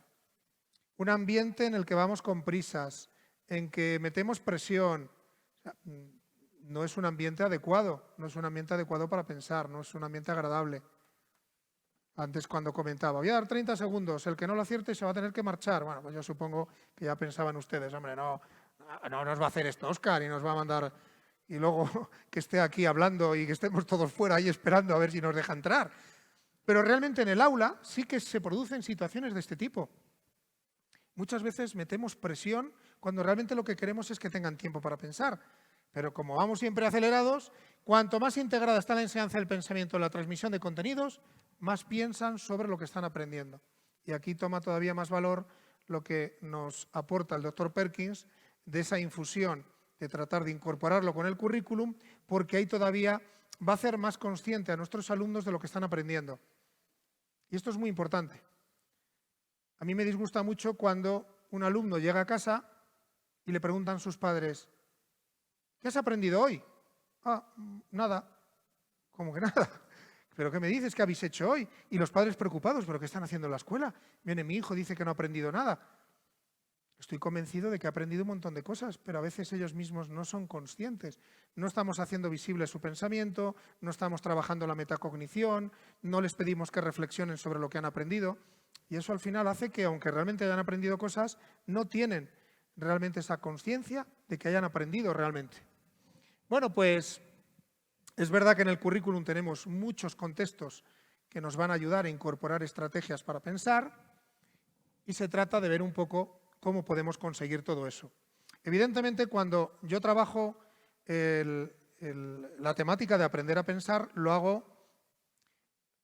Un ambiente en el que vamos con prisas, en que metemos presión, no es un ambiente adecuado, no es un ambiente adecuado para pensar, no es un ambiente agradable. Antes, cuando comentaba, voy a dar 30 segundos, el que no lo acierte se va a tener que marchar. Bueno, pues yo supongo que ya pensaban ustedes, hombre, no nos va a hacer esto Óscar y nos va a mandar, y luego que esté aquí hablando y que estemos todos fuera ahí esperando a ver si nos deja entrar. Pero realmente en el aula sí que se producen situaciones de este tipo. Muchas veces metemos presión cuando realmente lo que queremos es que tengan tiempo para pensar. Pero como vamos siempre acelerados, cuanto más integrada está la enseñanza del pensamiento en la transmisión de contenidos, más piensan sobre lo que están aprendiendo. Y aquí toma todavía más valor lo que nos aporta el doctor Perkins de esa infusión, de tratar de incorporarlo con el currículum, porque ahí todavía va a hacer más consciente a nuestros alumnos de lo que están aprendiendo. Y esto es muy importante. A mí me disgusta mucho cuando un alumno llega a casa y le preguntan sus padres, ¿qué has aprendido hoy? Nada. ¿Cómo que nada? ¿Pero qué me dices? ¿Qué habéis hecho hoy? Y los padres preocupados, ¿pero qué están haciendo en la escuela? Viene mi hijo, dice que no ha aprendido nada. Estoy convencido de que ha aprendido un montón de cosas, pero a veces ellos mismos no son conscientes. No estamos haciendo visible su pensamiento, no estamos trabajando la metacognición, no les pedimos que reflexionen sobre lo que han aprendido. Y eso al final hace que, aunque realmente hayan aprendido cosas, no tienen realmente esa conciencia de que hayan aprendido realmente. Bueno, pues es verdad que en el currículum tenemos muchos contextos que nos van a ayudar a incorporar estrategias para pensar y se trata de ver un poco cómo podemos conseguir todo eso. Evidentemente, cuando yo trabajo la temática de aprender a pensar, lo hago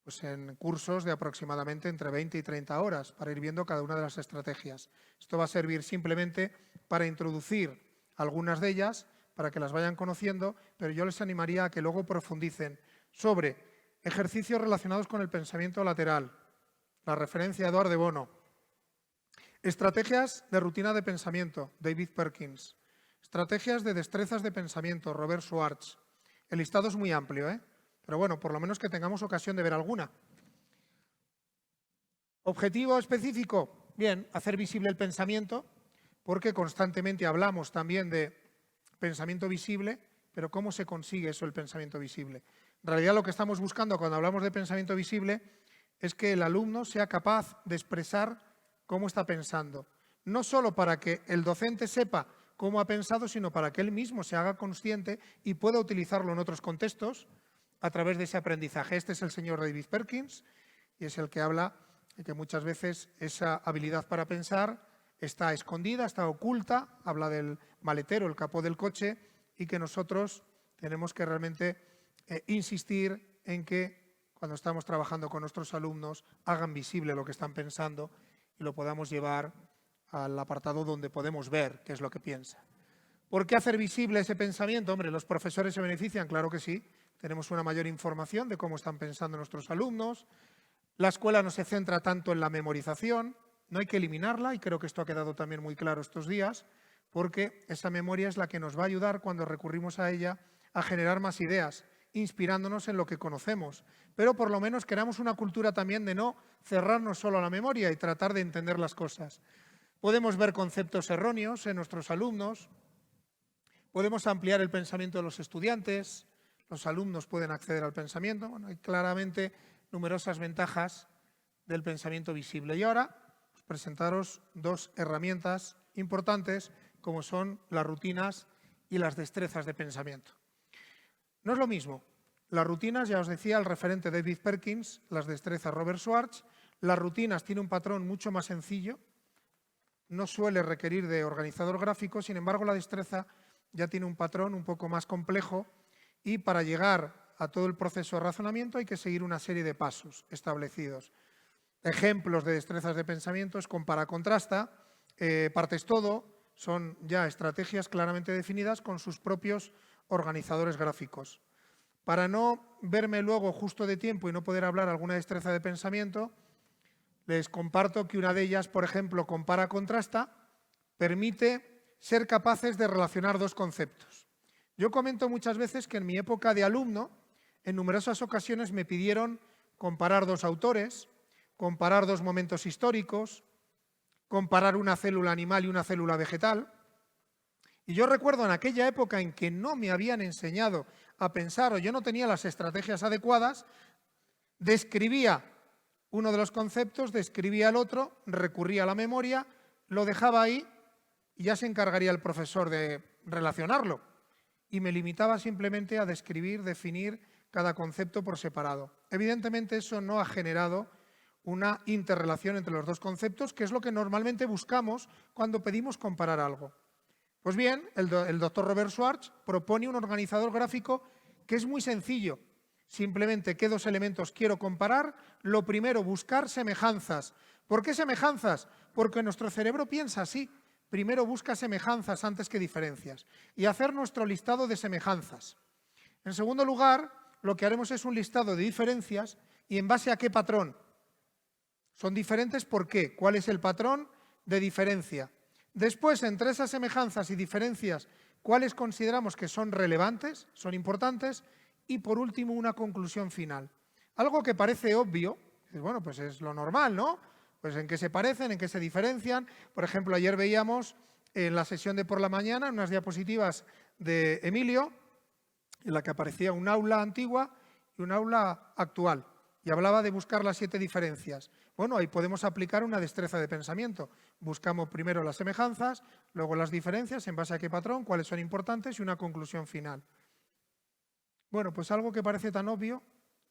pues, en cursos de aproximadamente entre 20 y 30 horas para ir viendo cada una de las estrategias. Esto va a servir simplemente para introducir algunas de ellas, para que las vayan conociendo, pero yo les animaría a que luego profundicen sobre ejercicios relacionados con el pensamiento lateral, la referencia a Edward de Bono, estrategias de rutina de pensamiento, David Perkins, estrategias de destrezas de pensamiento, Robert Schwartz. El listado es muy amplio, pero bueno, por lo menos que tengamos ocasión de ver alguna. Objetivo específico, bien, hacer visible el pensamiento, porque constantemente hablamos también de pensamiento visible, pero ¿cómo se consigue eso, el pensamiento visible? En realidad lo que estamos buscando cuando hablamos de pensamiento visible es que el alumno sea capaz de expresar cómo está pensando. No solo para que el docente sepa cómo ha pensado, sino para que él mismo se haga consciente y pueda utilizarlo en otros contextos a través de ese aprendizaje. Este es el señor David Perkins y es el que habla de que muchas veces esa habilidad para pensar está escondida, está oculta, habla del maletero, el capó del coche, y que nosotros tenemos que realmente insistir en que cuando estamos trabajando con nuestros alumnos hagan visible lo que están pensando y lo podamos llevar al apartado donde podemos ver qué es lo que piensa. ¿Por qué hacer visible ese pensamiento? Hombre, ¿los profesores se benefician? Claro que sí. Tenemos una mayor información de cómo están pensando nuestros alumnos. La escuela no se centra tanto en la memorización, no hay que eliminarla, y creo que esto ha quedado también muy claro estos días, porque esa memoria es la que nos va a ayudar cuando recurrimos a ella a generar más ideas, inspirándonos en lo que conocemos. Pero por lo menos creamos una cultura también de no cerrarnos solo a la memoria y tratar de entender las cosas. Podemos ver conceptos erróneos en nuestros alumnos, podemos ampliar el pensamiento de los estudiantes, los alumnos pueden acceder al pensamiento. Bueno, hay claramente numerosas ventajas del pensamiento visible. Y ahora presentaros dos herramientas importantes como son las rutinas y las destrezas de pensamiento. No es lo mismo. Las rutinas, ya os decía, el referente David Perkins, las destrezas Robert Schwartz. Las rutinas tienen un patrón mucho más sencillo, no suele requerir de organizador gráfico, sin embargo la destreza ya tiene un patrón un poco más complejo y para llegar a todo el proceso de razonamiento hay que seguir una serie de pasos establecidos. Ejemplos de destrezas de pensamiento es compara-contrasta, partes todo, son ya estrategias claramente definidas con sus propios organizadores gráficos. Para no verme luego justo de tiempo y no poder hablar alguna destreza de pensamiento, les comparto que una de ellas, por ejemplo, compara-contrasta, permite ser capaces de relacionar dos conceptos. Yo comento muchas veces que en mi época de alumno, en numerosas ocasiones me pidieron comparar dos autores, comparar dos momentos históricos, comparar una célula animal y una célula vegetal. Y yo recuerdo en aquella época en que no me habían enseñado a pensar o yo no tenía las estrategias adecuadas, describía uno de los conceptos, describía el otro, recurría a la memoria, lo dejaba ahí y ya se encargaría el profesor de relacionarlo. Y me limitaba simplemente a describir, definir cada concepto por separado. Evidentemente eso no ha generado una interrelación entre los dos conceptos, que es lo que normalmente buscamos cuando pedimos comparar algo. Pues bien, el doctor Robert Schwartz propone un organizador gráfico que es muy sencillo. Simplemente, ¿qué dos elementos quiero comparar? Lo primero, buscar semejanzas. ¿Por qué semejanzas? Porque nuestro cerebro piensa así. Primero busca semejanzas antes que diferencias. Y hacer nuestro listado de semejanzas. En segundo lugar, lo que haremos es un listado de diferencias y en base a qué patrón. Son diferentes, ¿por qué? ¿Cuál es el patrón de diferencia? Después, entre esas semejanzas y diferencias, ¿cuáles consideramos que son relevantes, son importantes? Y por último, una conclusión final. Algo que parece obvio, bueno, pues es lo normal, ¿no? Pues en qué se parecen, en qué se diferencian. Por ejemplo, ayer veíamos en la sesión de por la mañana unas diapositivas de Emilio, en la que aparecía un aula antigua y un aula actual. y hablaba de buscar las 7 diferencias. Bueno, ahí podemos aplicar una destreza de pensamiento. Buscamos primero las semejanzas, luego las diferencias, en base a qué patrón, cuáles son importantes y una conclusión final. Bueno, pues algo que parece tan obvio,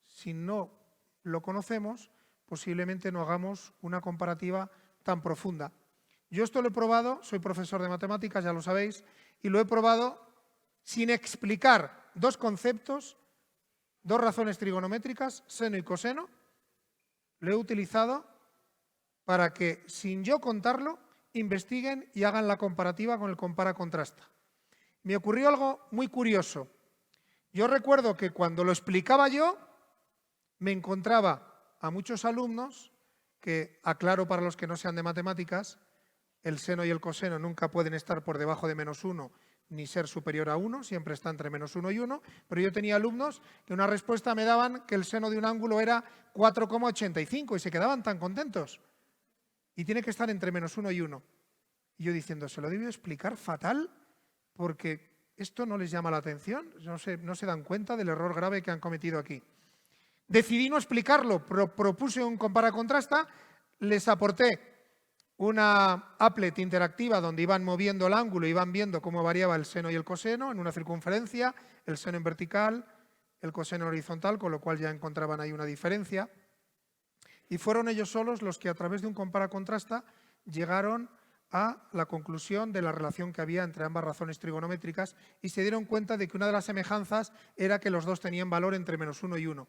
si no lo conocemos, posiblemente no hagamos una comparativa tan profunda. Yo esto lo he probado, soy profesor de matemáticas, ya lo sabéis, y lo he probado sin explicar 2 conceptos, 2 razones trigonométricas, seno y coseno. Lo he utilizado para que, sin yo contarlo, investiguen y hagan la comparativa con el compara-contrasta. Me ocurrió algo muy curioso. Yo recuerdo que cuando lo explicaba yo, me encontraba a muchos alumnos que, aclaro para los que no sean de matemáticas, el seno y el coseno nunca pueden estar por debajo de -1 ni ser superior a 1, siempre está entre -1 y 1, pero yo tenía alumnos que una respuesta me daban que el seno de un ángulo era 4,85 y se quedaban tan contentos. Y tiene que estar entre -1 y 1. Y yo diciendo, se lo debo explicar fatal porque esto no les llama la atención, no se dan cuenta del error grave que han cometido aquí. Decidí no explicarlo, propuse un compara-contrasta, les aporté una applet interactiva donde iban moviendo el ángulo, iban viendo cómo variaba el seno y el coseno en una circunferencia, el seno en vertical, el coseno en horizontal, con lo cual ya encontraban ahí una diferencia. Y fueron ellos solos los que a través de un compara-contrasta llegaron a la conclusión de la relación que había entre ambas razones trigonométricas y se dieron cuenta de que una de las semejanzas era que los dos tenían valor entre -1 y 1.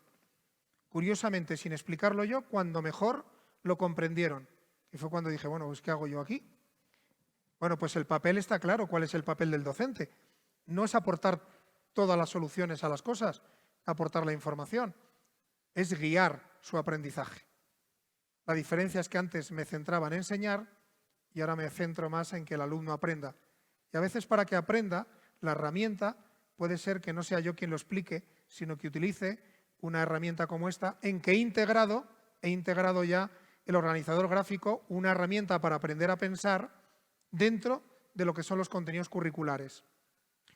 Curiosamente, sin explicarlo yo, cuando mejor lo comprendieron. Y fue cuando dije, bueno, pues ¿qué hago yo aquí? Bueno, pues el papel está claro. ¿Cuál es el papel del docente? No es aportar todas las soluciones a las cosas, aportar la información. Es guiar su aprendizaje. La diferencia es que antes me centraba en enseñar y ahora me centro más en que el alumno aprenda. Y a veces para que aprenda, la herramienta puede ser que no sea yo quien lo explique, sino que utilice una herramienta como esta en que he integrado ya el organizador gráfico, una herramienta para aprender a pensar dentro de lo que son los contenidos curriculares.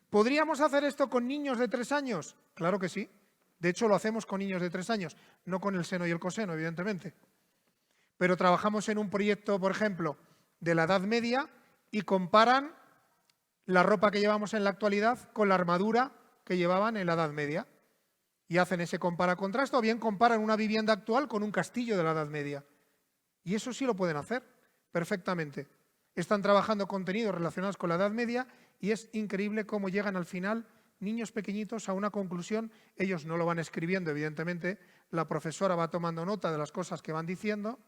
¿Podríamos hacer esto con niños de 3 años? Claro que sí. De hecho, lo hacemos con niños de 3 años, no con el seno y el coseno, evidentemente. Pero trabajamos en un proyecto, por ejemplo, de la Edad Media y comparan la ropa que llevamos en la actualidad con la armadura que llevaban en la Edad Media. Y hacen ese compara-contrasta o bien comparan una vivienda actual con un castillo de la Edad Media. Y eso sí lo pueden hacer perfectamente. Están trabajando contenidos relacionados con la Edad Media y es increíble cómo llegan al final niños pequeñitos a una conclusión. Ellos no lo van escribiendo, evidentemente, la profesora va tomando nota de las cosas que van diciendo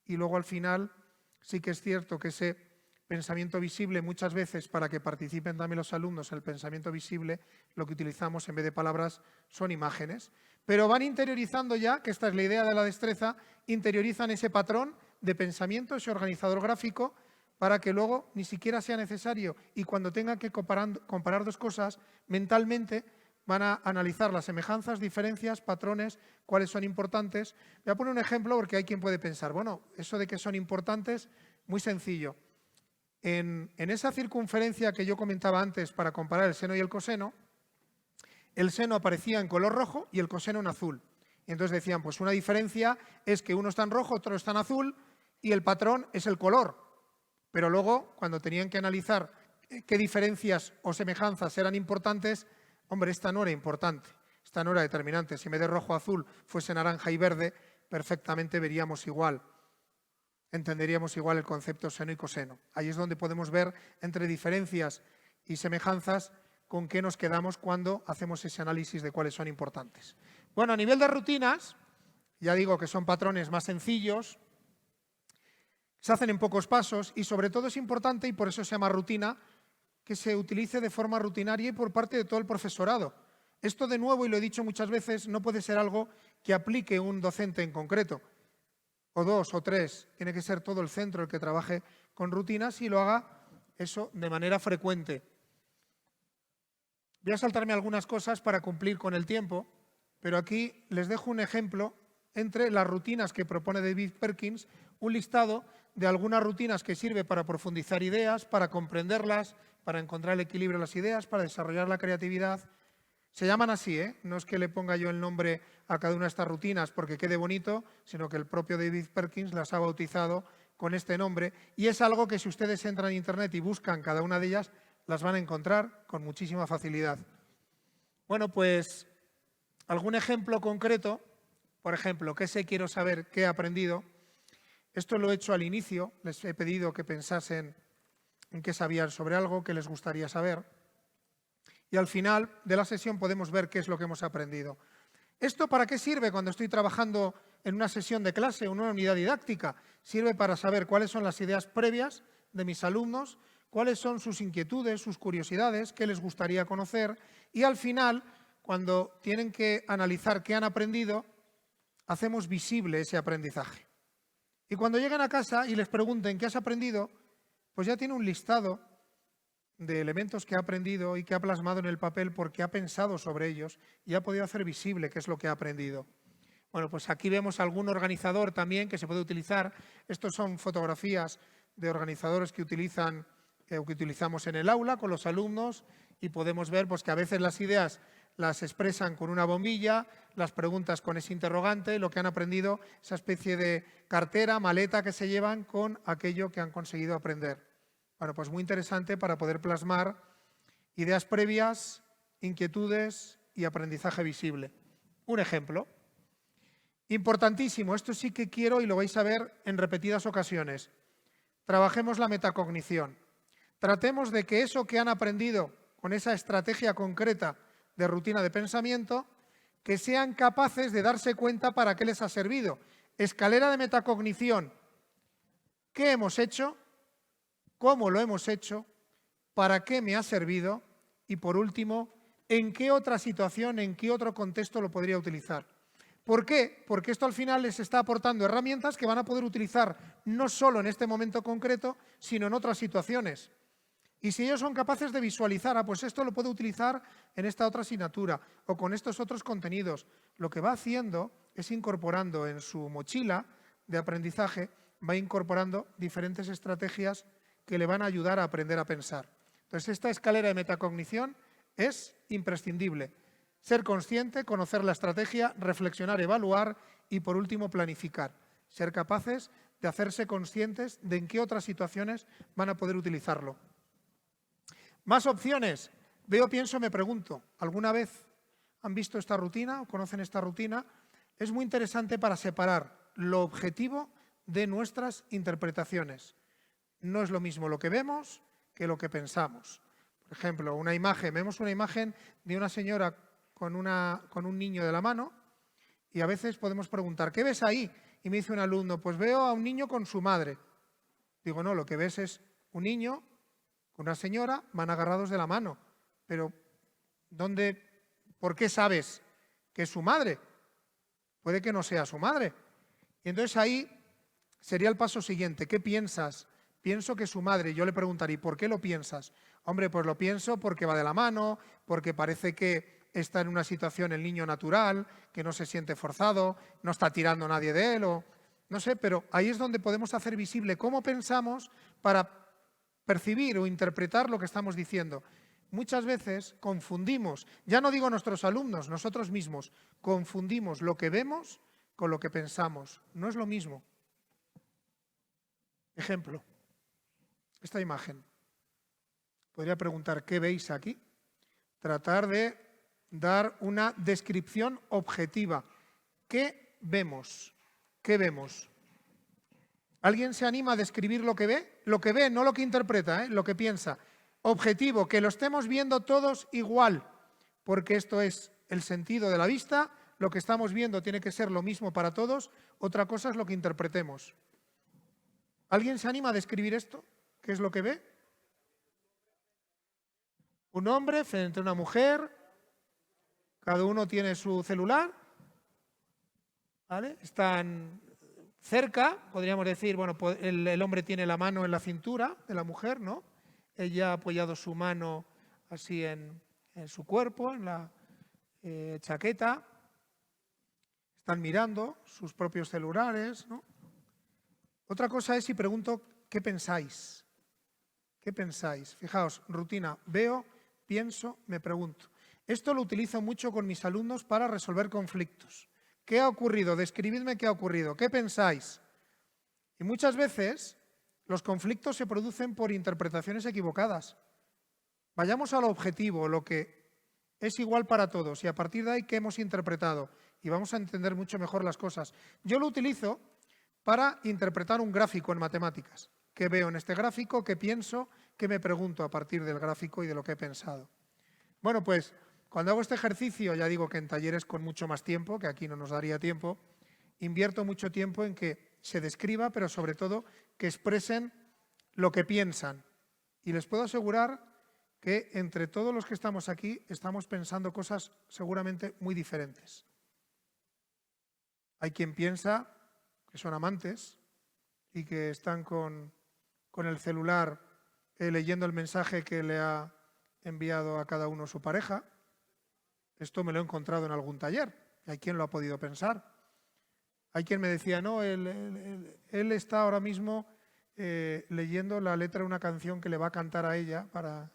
y luego al final sí que es cierto que ese pensamiento visible, muchas veces para que participen también los alumnos en el pensamiento visible, lo que utilizamos en vez de palabras son imágenes. Pero van interiorizando ya, que esta es la idea de la destreza, interiorizan ese patrón de pensamiento, ese organizador gráfico, para que luego ni siquiera sea necesario y cuando tengan que comparar 2 cosas, mentalmente van a analizar las semejanzas, diferencias, patrones, cuáles son importantes. Voy a poner un ejemplo porque hay quien puede pensar, bueno, eso de que son importantes, muy sencillo. En esa circunferencia que yo comentaba antes para comparar el seno y el coseno, el seno aparecía en color rojo y el coseno en azul. Y entonces decían, pues una diferencia es que uno está en rojo, otro está en azul y el patrón es el color. Pero luego, cuando tenían que analizar qué diferencias o semejanzas eran importantes, hombre, esta no era importante, esta no era determinante. Si en vez de rojo azul fuese naranja y verde, perfectamente veríamos igual. Entenderíamos igual el concepto seno y coseno. Ahí es donde podemos ver entre diferencias y semejanzas con qué nos quedamos cuando hacemos ese análisis de cuáles son importantes. Bueno, a nivel de rutinas, ya digo que son patrones más sencillos, se hacen en pocos pasos y sobre todo es importante, y por eso se llama rutina, que se utilice de forma rutinaria y por parte de todo el profesorado. Esto de nuevo, y lo he dicho muchas veces, no puede ser algo que aplique un docente en concreto, o 2 o 3, tiene que ser todo el centro el que trabaje con rutinas y lo haga eso de manera frecuente. Voy a saltarme algunas cosas para cumplir con el tiempo, pero aquí les dejo un ejemplo entre las rutinas que propone David Perkins, un listado de algunas rutinas que sirve para profundizar ideas, para comprenderlas, para encontrar el equilibrio de las ideas, para desarrollar la creatividad. Se llaman así, ¿eh? No es que le ponga yo el nombre a cada una de estas rutinas porque quede bonito, sino que el propio David Perkins las ha bautizado con este nombre. Y es algo que si ustedes entran en Internet y buscan cada una de ellas, las van a encontrar con muchísima facilidad. Bueno, pues algún ejemplo concreto, por ejemplo, ¿qué sé? Quiero saber qué he aprendido. Esto lo he hecho al inicio, les he pedido que pensasen en qué sabían sobre algo, qué les gustaría saber. Y al final de la sesión podemos ver qué es lo que hemos aprendido. ¿Esto para qué sirve cuando estoy trabajando en una sesión de clase o en una unidad didáctica? Sirve para saber cuáles son las ideas previas de mis alumnos, cuáles son sus inquietudes, sus curiosidades, qué les gustaría conocer y al final, cuando tienen que analizar qué han aprendido, hacemos visible ese aprendizaje. Y cuando lleguen a casa y les pregunten qué has aprendido, pues ya tiene un listado de elementos que ha aprendido y que ha plasmado en el papel porque ha pensado sobre ellos y ha podido hacer visible qué es lo que ha aprendido. Bueno, pues aquí vemos algún organizador también que se puede utilizar. Estos son fotografías de organizadores que utilizamos en el aula con los alumnos y podemos ver pues, que a veces las ideas las expresan con una bombilla, las preguntas con ese interrogante, lo que han aprendido, esa especie de cartera, maleta que se llevan con aquello que han conseguido aprender. Bueno, pues muy interesante para poder plasmar ideas previas, inquietudes y aprendizaje visible. Un ejemplo. Importantísimo, esto sí que quiero y lo vais a ver en repetidas ocasiones. Trabajemos la metacognición. Tratemos de que eso que han aprendido con esa estrategia concreta de rutina de pensamiento, que sean capaces de darse cuenta para qué les ha servido. Escalera de metacognición. ¿Qué hemos hecho? ¿Cómo lo hemos hecho? ¿Para qué me ha servido? Y por último, ¿en qué otra situación, en qué otro contexto lo podría utilizar? ¿Por qué? Porque esto al final les está aportando herramientas que van a poder utilizar no solo en este momento concreto, sino en otras situaciones. Y si ellos son capaces de visualizar, pues esto lo puedo utilizar en esta otra asignatura o con estos otros contenidos, lo que va haciendo es incorporando en su mochila de aprendizaje, va incorporando diferentes estrategias que le van a ayudar a aprender a pensar. Entonces, esta escalera de metacognición es imprescindible. Ser consciente, conocer la estrategia, reflexionar, evaluar y, por último, planificar. Ser capaces de hacerse conscientes de en qué otras situaciones van a poder utilizarlo. Más opciones. Veo, pienso, me pregunto. ¿Alguna vez han visto esta rutina o conocen esta rutina? Es muy interesante para separar lo objetivo de nuestras interpretaciones. No es lo mismo lo que vemos que lo que pensamos. Por ejemplo, una imagen. Vemos una imagen de una señora con un niño de la mano y a veces podemos preguntar, ¿qué ves ahí? Y me dice un alumno, pues veo a un niño con su madre. Digo, no, lo que ves es un niño con una señora, van agarrados de la mano. Pero, ¿por qué sabes que es su madre? Puede que no sea su madre. Y entonces ahí sería el paso siguiente. ¿Qué piensas? Pienso que su madre. Yo le preguntaría, ¿por qué lo piensas? Hombre, pues lo pienso porque va de la mano, porque parece que está en una situación el niño natural, que no se siente forzado, no está tirando a nadie de él, o no sé, pero ahí es donde podemos hacer visible cómo pensamos para percibir o interpretar lo que estamos diciendo. Muchas veces confundimos, ya no digo nuestros alumnos, nosotros mismos, confundimos lo que vemos con lo que pensamos. No es lo mismo. Ejemplo, esta imagen. Podría preguntar, ¿qué veis aquí? Tratar de dar una descripción objetiva. ¿Qué vemos? ¿Qué vemos? ¿Alguien se anima a describir lo que ve? Lo que ve, no lo que interpreta, lo que piensa. Objetivo, que lo estemos viendo todos igual, porque esto es el sentido de la vista, lo que estamos viendo tiene que ser lo mismo para todos, otra cosa es lo que interpretemos. ¿Alguien se anima a describir esto? ¿Qué es lo que ve? Un hombre frente a una mujer, cada uno tiene su celular, ¿vale? Están cerca, podríamos decir, bueno, el hombre tiene la mano en la cintura de la mujer, ¿no? Ella ha apoyado su mano así en su cuerpo, en la chaqueta. Están mirando sus propios celulares, ¿no? Otra cosa es si pregunto, ¿qué pensáis? ¿Qué pensáis? Fijaos, rutina, veo, pienso, me pregunto. Esto lo utilizo mucho con mis alumnos para resolver conflictos. ¿Qué ha ocurrido? Describidme qué ha ocurrido. ¿Qué pensáis? Y muchas veces los conflictos se producen por interpretaciones equivocadas. Vayamos al objetivo, lo que es igual para todos, y a partir de ahí, ¿qué hemos interpretado? Y vamos a entender mucho mejor las cosas. Yo lo utilizo para interpretar un gráfico en matemáticas. ¿Qué veo en este gráfico? ¿Qué pienso? ¿Qué me pregunto a partir del gráfico y de lo que he pensado? Bueno, pues cuando hago este ejercicio, ya digo que en talleres con mucho más tiempo, que aquí no nos daría tiempo, invierto mucho tiempo en que se describa, pero sobre todo que expresen lo que piensan. Y les puedo asegurar que entre todos los que estamos aquí estamos pensando cosas seguramente muy diferentes. Hay quien piensa que son amantes y que están con el celular leyendo el mensaje que le ha enviado a cada uno su pareja. Esto me lo he encontrado en algún taller. Hay quien lo ha podido pensar. Hay quien me decía, no, él está ahora mismo leyendo la letra de una canción que le va a cantar a ella para...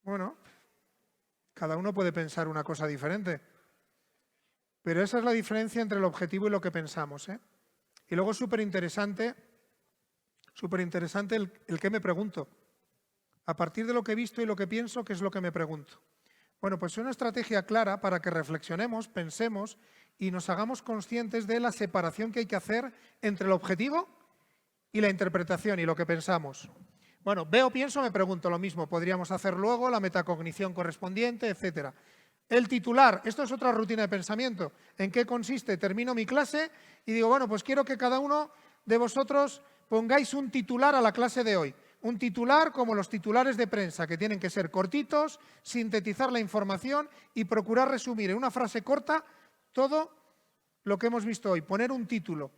Bueno, cada uno puede pensar una cosa diferente. Pero esa es la diferencia entre el objetivo y lo que pensamos, ¿eh? Y luego es súper interesante el qué me pregunto. A partir de lo que he visto y lo que pienso, ¿qué es lo que me pregunto? Bueno, pues es una estrategia clara para que reflexionemos, pensemos y nos hagamos conscientes de la separación que hay que hacer entre el objetivo y la interpretación y lo que pensamos. Bueno, veo, pienso, me pregunto lo mismo. Podríamos hacer luego la metacognición correspondiente, etcétera. El titular, esto es otra rutina de pensamiento. ¿En qué consiste? Termino mi clase y digo, bueno, pues quiero que cada uno de vosotros pongáis un titular a la clase de hoy. Un titular como los titulares de prensa, que tienen que ser cortitos, sintetizar la información y procurar resumir en una frase corta todo lo que hemos visto hoy. Poner un título.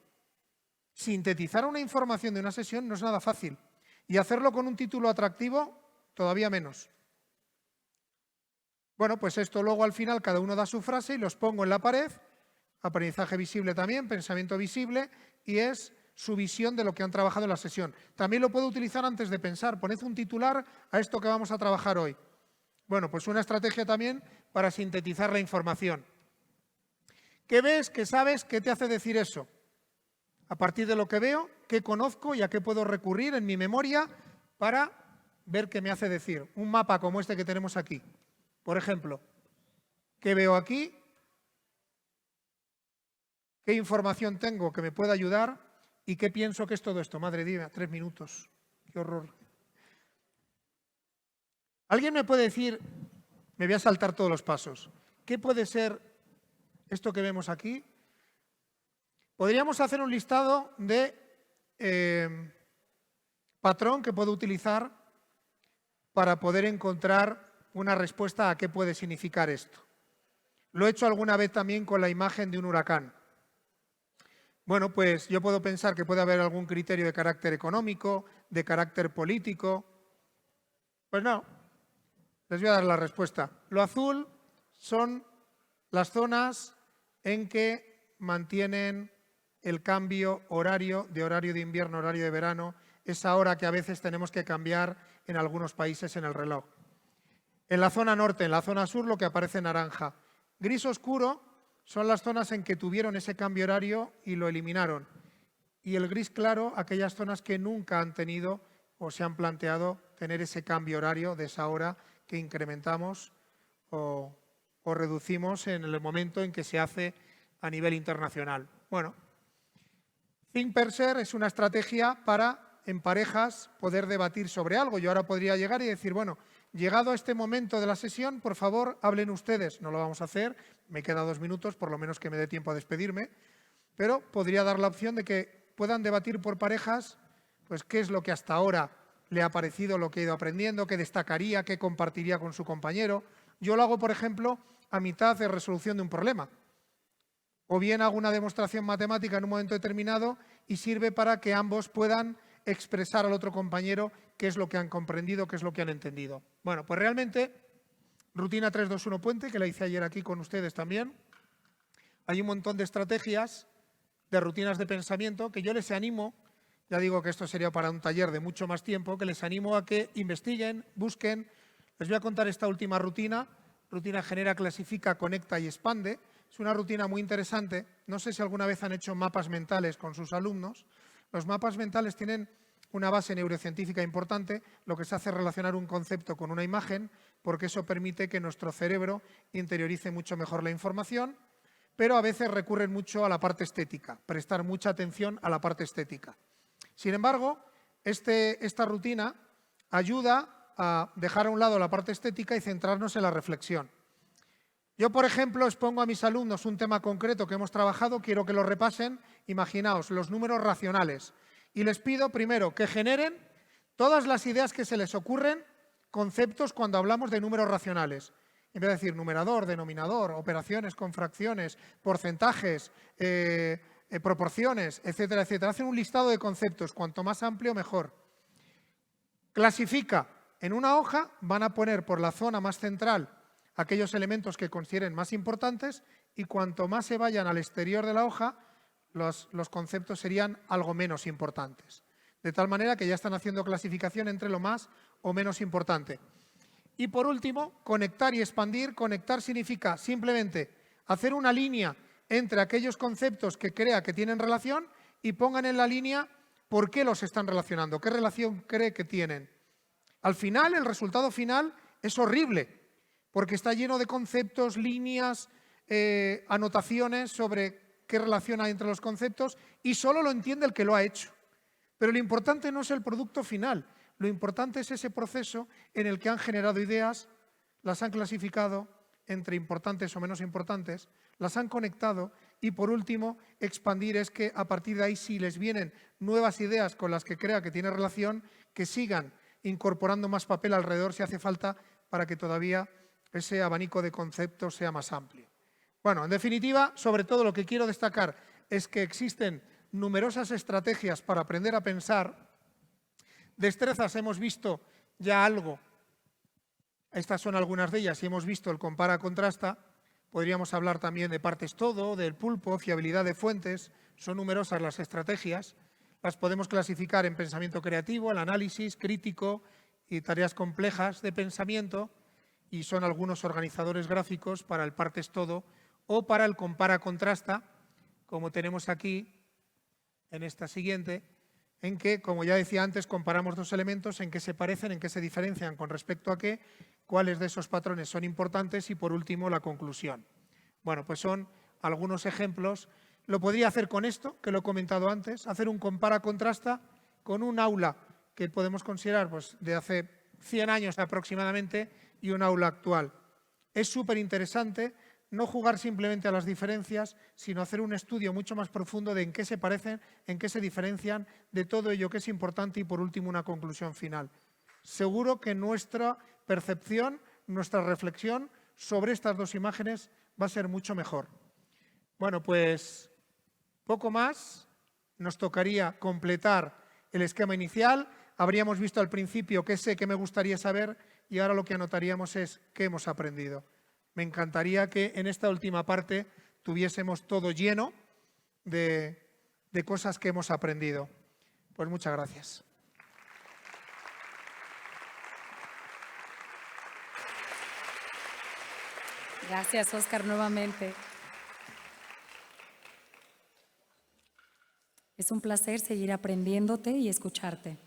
Sintetizar una información de una sesión no es nada fácil. Y hacerlo con un título atractivo, todavía menos. Bueno, pues esto luego al final cada uno da su frase y los pongo en la pared. Aprendizaje visible también, pensamiento visible, y es su visión de lo que han trabajado en la sesión. También lo puedo utilizar antes de pensar. Poned un titular a esto que vamos a trabajar hoy. Bueno, pues una estrategia también para sintetizar la información. ¿Qué ves? ¿Qué sabes? ¿Qué te hace decir eso? A partir de lo que veo, ¿qué conozco y a qué puedo recurrir en mi memoria para ver qué me hace decir? Un mapa como este que tenemos aquí. Por ejemplo, ¿qué veo aquí? ¿Qué información tengo que me pueda ayudar? ¿Y qué pienso que es todo esto? Madre mía, 3 minutos. ¡Qué horror! ¿Alguien me puede decir, me voy a saltar todos los pasos, qué puede ser esto que vemos aquí? Podríamos hacer un listado de patrón que puedo utilizar para poder encontrar una respuesta a qué puede significar esto. Lo he hecho alguna vez también con la imagen de un huracán. Bueno, pues yo puedo pensar que puede haber algún criterio de carácter económico, de carácter político. Pues no, les voy a dar la respuesta. Lo azul son las zonas en que mantienen el cambio horario de invierno, horario de verano, esa hora que a veces tenemos que cambiar en algunos países en el reloj. En la zona norte, en la zona sur, lo que aparece naranja. Gris oscuro son las zonas en que tuvieron ese cambio horario y lo eliminaron. Y el gris claro, aquellas zonas que nunca han tenido o se han planteado tener ese cambio horario de esa hora que incrementamos o reducimos en el momento en que se hace a nivel internacional. Bueno, Think Per Ser es una estrategia para, en parejas, poder debatir sobre algo. Yo ahora podría llegar y decir, bueno, llegado a este momento de la sesión, por favor, hablen ustedes. No lo vamos a hacer, me quedan 2 minutos, por lo menos que me dé tiempo a despedirme, pero podría dar la opción de que puedan debatir por parejas, pues qué es lo que hasta ahora le ha parecido, lo que ha ido aprendiendo, qué destacaría, qué compartiría con su compañero. Yo lo hago, por ejemplo, a mitad de resolución de un problema. O bien hago una demostración matemática en un momento determinado y sirve para que ambos puedan expresar al otro compañero qué es lo que han comprendido, qué es lo que han entendido. Bueno, pues realmente, rutina 3-2-1 puente, que la hice ayer aquí con ustedes también. Hay un montón de estrategias, de rutinas de pensamiento, que yo les animo, ya digo que esto sería para un taller de mucho más tiempo, que les animo a que investiguen, busquen. Les voy a contar esta última rutina. Rutina genera, clasifica, conecta y expande. Es una rutina muy interesante. No sé si alguna vez han hecho mapas mentales con sus alumnos. Los mapas mentales tienen una base neurocientífica importante, lo que se hace es relacionar un concepto con una imagen, porque eso permite que nuestro cerebro interiorice mucho mejor la información, pero a veces recurren mucho a la parte estética, prestar mucha atención a la parte estética. Sin embargo, esta rutina ayuda a dejar a un lado la parte estética y centrarnos en la reflexión. Yo, por ejemplo, expongo a mis alumnos un tema concreto que hemos trabajado, quiero que lo repasen. Imaginaos, los números racionales. Y les pido primero que generen todas las ideas que se les ocurren, conceptos cuando hablamos de números racionales. En vez de decir numerador, denominador, operaciones con fracciones, porcentajes, proporciones, etcétera, etcétera. Hacen un listado de conceptos, cuanto más amplio mejor. Clasifica. En una hoja van a poner por la zona más central aquellos elementos que consideren más importantes y cuanto más se vayan al exterior de la hoja, los conceptos serían algo menos importantes. De tal manera que ya están haciendo clasificación entre lo más o menos importante. Y por último, conectar y expandir. Conectar significa simplemente hacer una línea entre aquellos conceptos que crea que tienen relación y pongan en la línea por qué los están relacionando, qué relación cree que tienen. Al final, el resultado final es horrible, porque está lleno de conceptos, líneas, anotaciones sobre qué relación hay entre los conceptos y solo lo entiende el que lo ha hecho. Pero lo importante no es el producto final, lo importante es ese proceso en el que han generado ideas, las han clasificado entre importantes o menos importantes, las han conectado y, por último, expandir es que a partir de ahí, si les vienen nuevas ideas con las que crea que tiene relación, que sigan incorporando más papel alrededor si hace falta para que todavía ese abanico de conceptos sea más amplio. Bueno, en definitiva, sobre todo lo que quiero destacar es que existen numerosas estrategias para aprender a pensar. Destrezas hemos visto ya algo, estas son algunas de ellas y hemos visto el compara-contrasta. Podríamos hablar también de partes todo, del pulpo, fiabilidad de fuentes, son numerosas las estrategias. Las podemos clasificar en pensamiento creativo, el análisis crítico y tareas complejas de pensamiento, y son algunos organizadores gráficos para el partes todo o para el compara-contrasta, como tenemos aquí en esta siguiente, en que, como ya decía antes, comparamos dos elementos, en qué se parecen, en qué se diferencian con respecto a qué, cuáles de esos patrones son importantes y, por último, la conclusión. Bueno, pues son algunos ejemplos. Lo podría hacer con esto, que lo he comentado antes, hacer un compara-contrasta con un aula que podemos considerar pues, de hace 100 años aproximadamente y un aula actual. Es súper interesante no jugar simplemente a las diferencias, sino hacer un estudio mucho más profundo de en qué se parecen, en qué se diferencian, de todo ello que es importante y, por último, una conclusión final. Seguro que nuestra percepción, nuestra reflexión sobre estas dos imágenes va a ser mucho mejor. Bueno, pues poco más, nos tocaría completar el esquema inicial. Habríamos visto al principio qué sé, qué me gustaría saber y ahora lo que anotaríamos es qué hemos aprendido. Me encantaría que en esta última parte tuviésemos todo lleno de cosas que hemos aprendido. Pues muchas gracias. Gracias, Óscar, nuevamente. Es un placer seguir aprendiéndote y escucharte.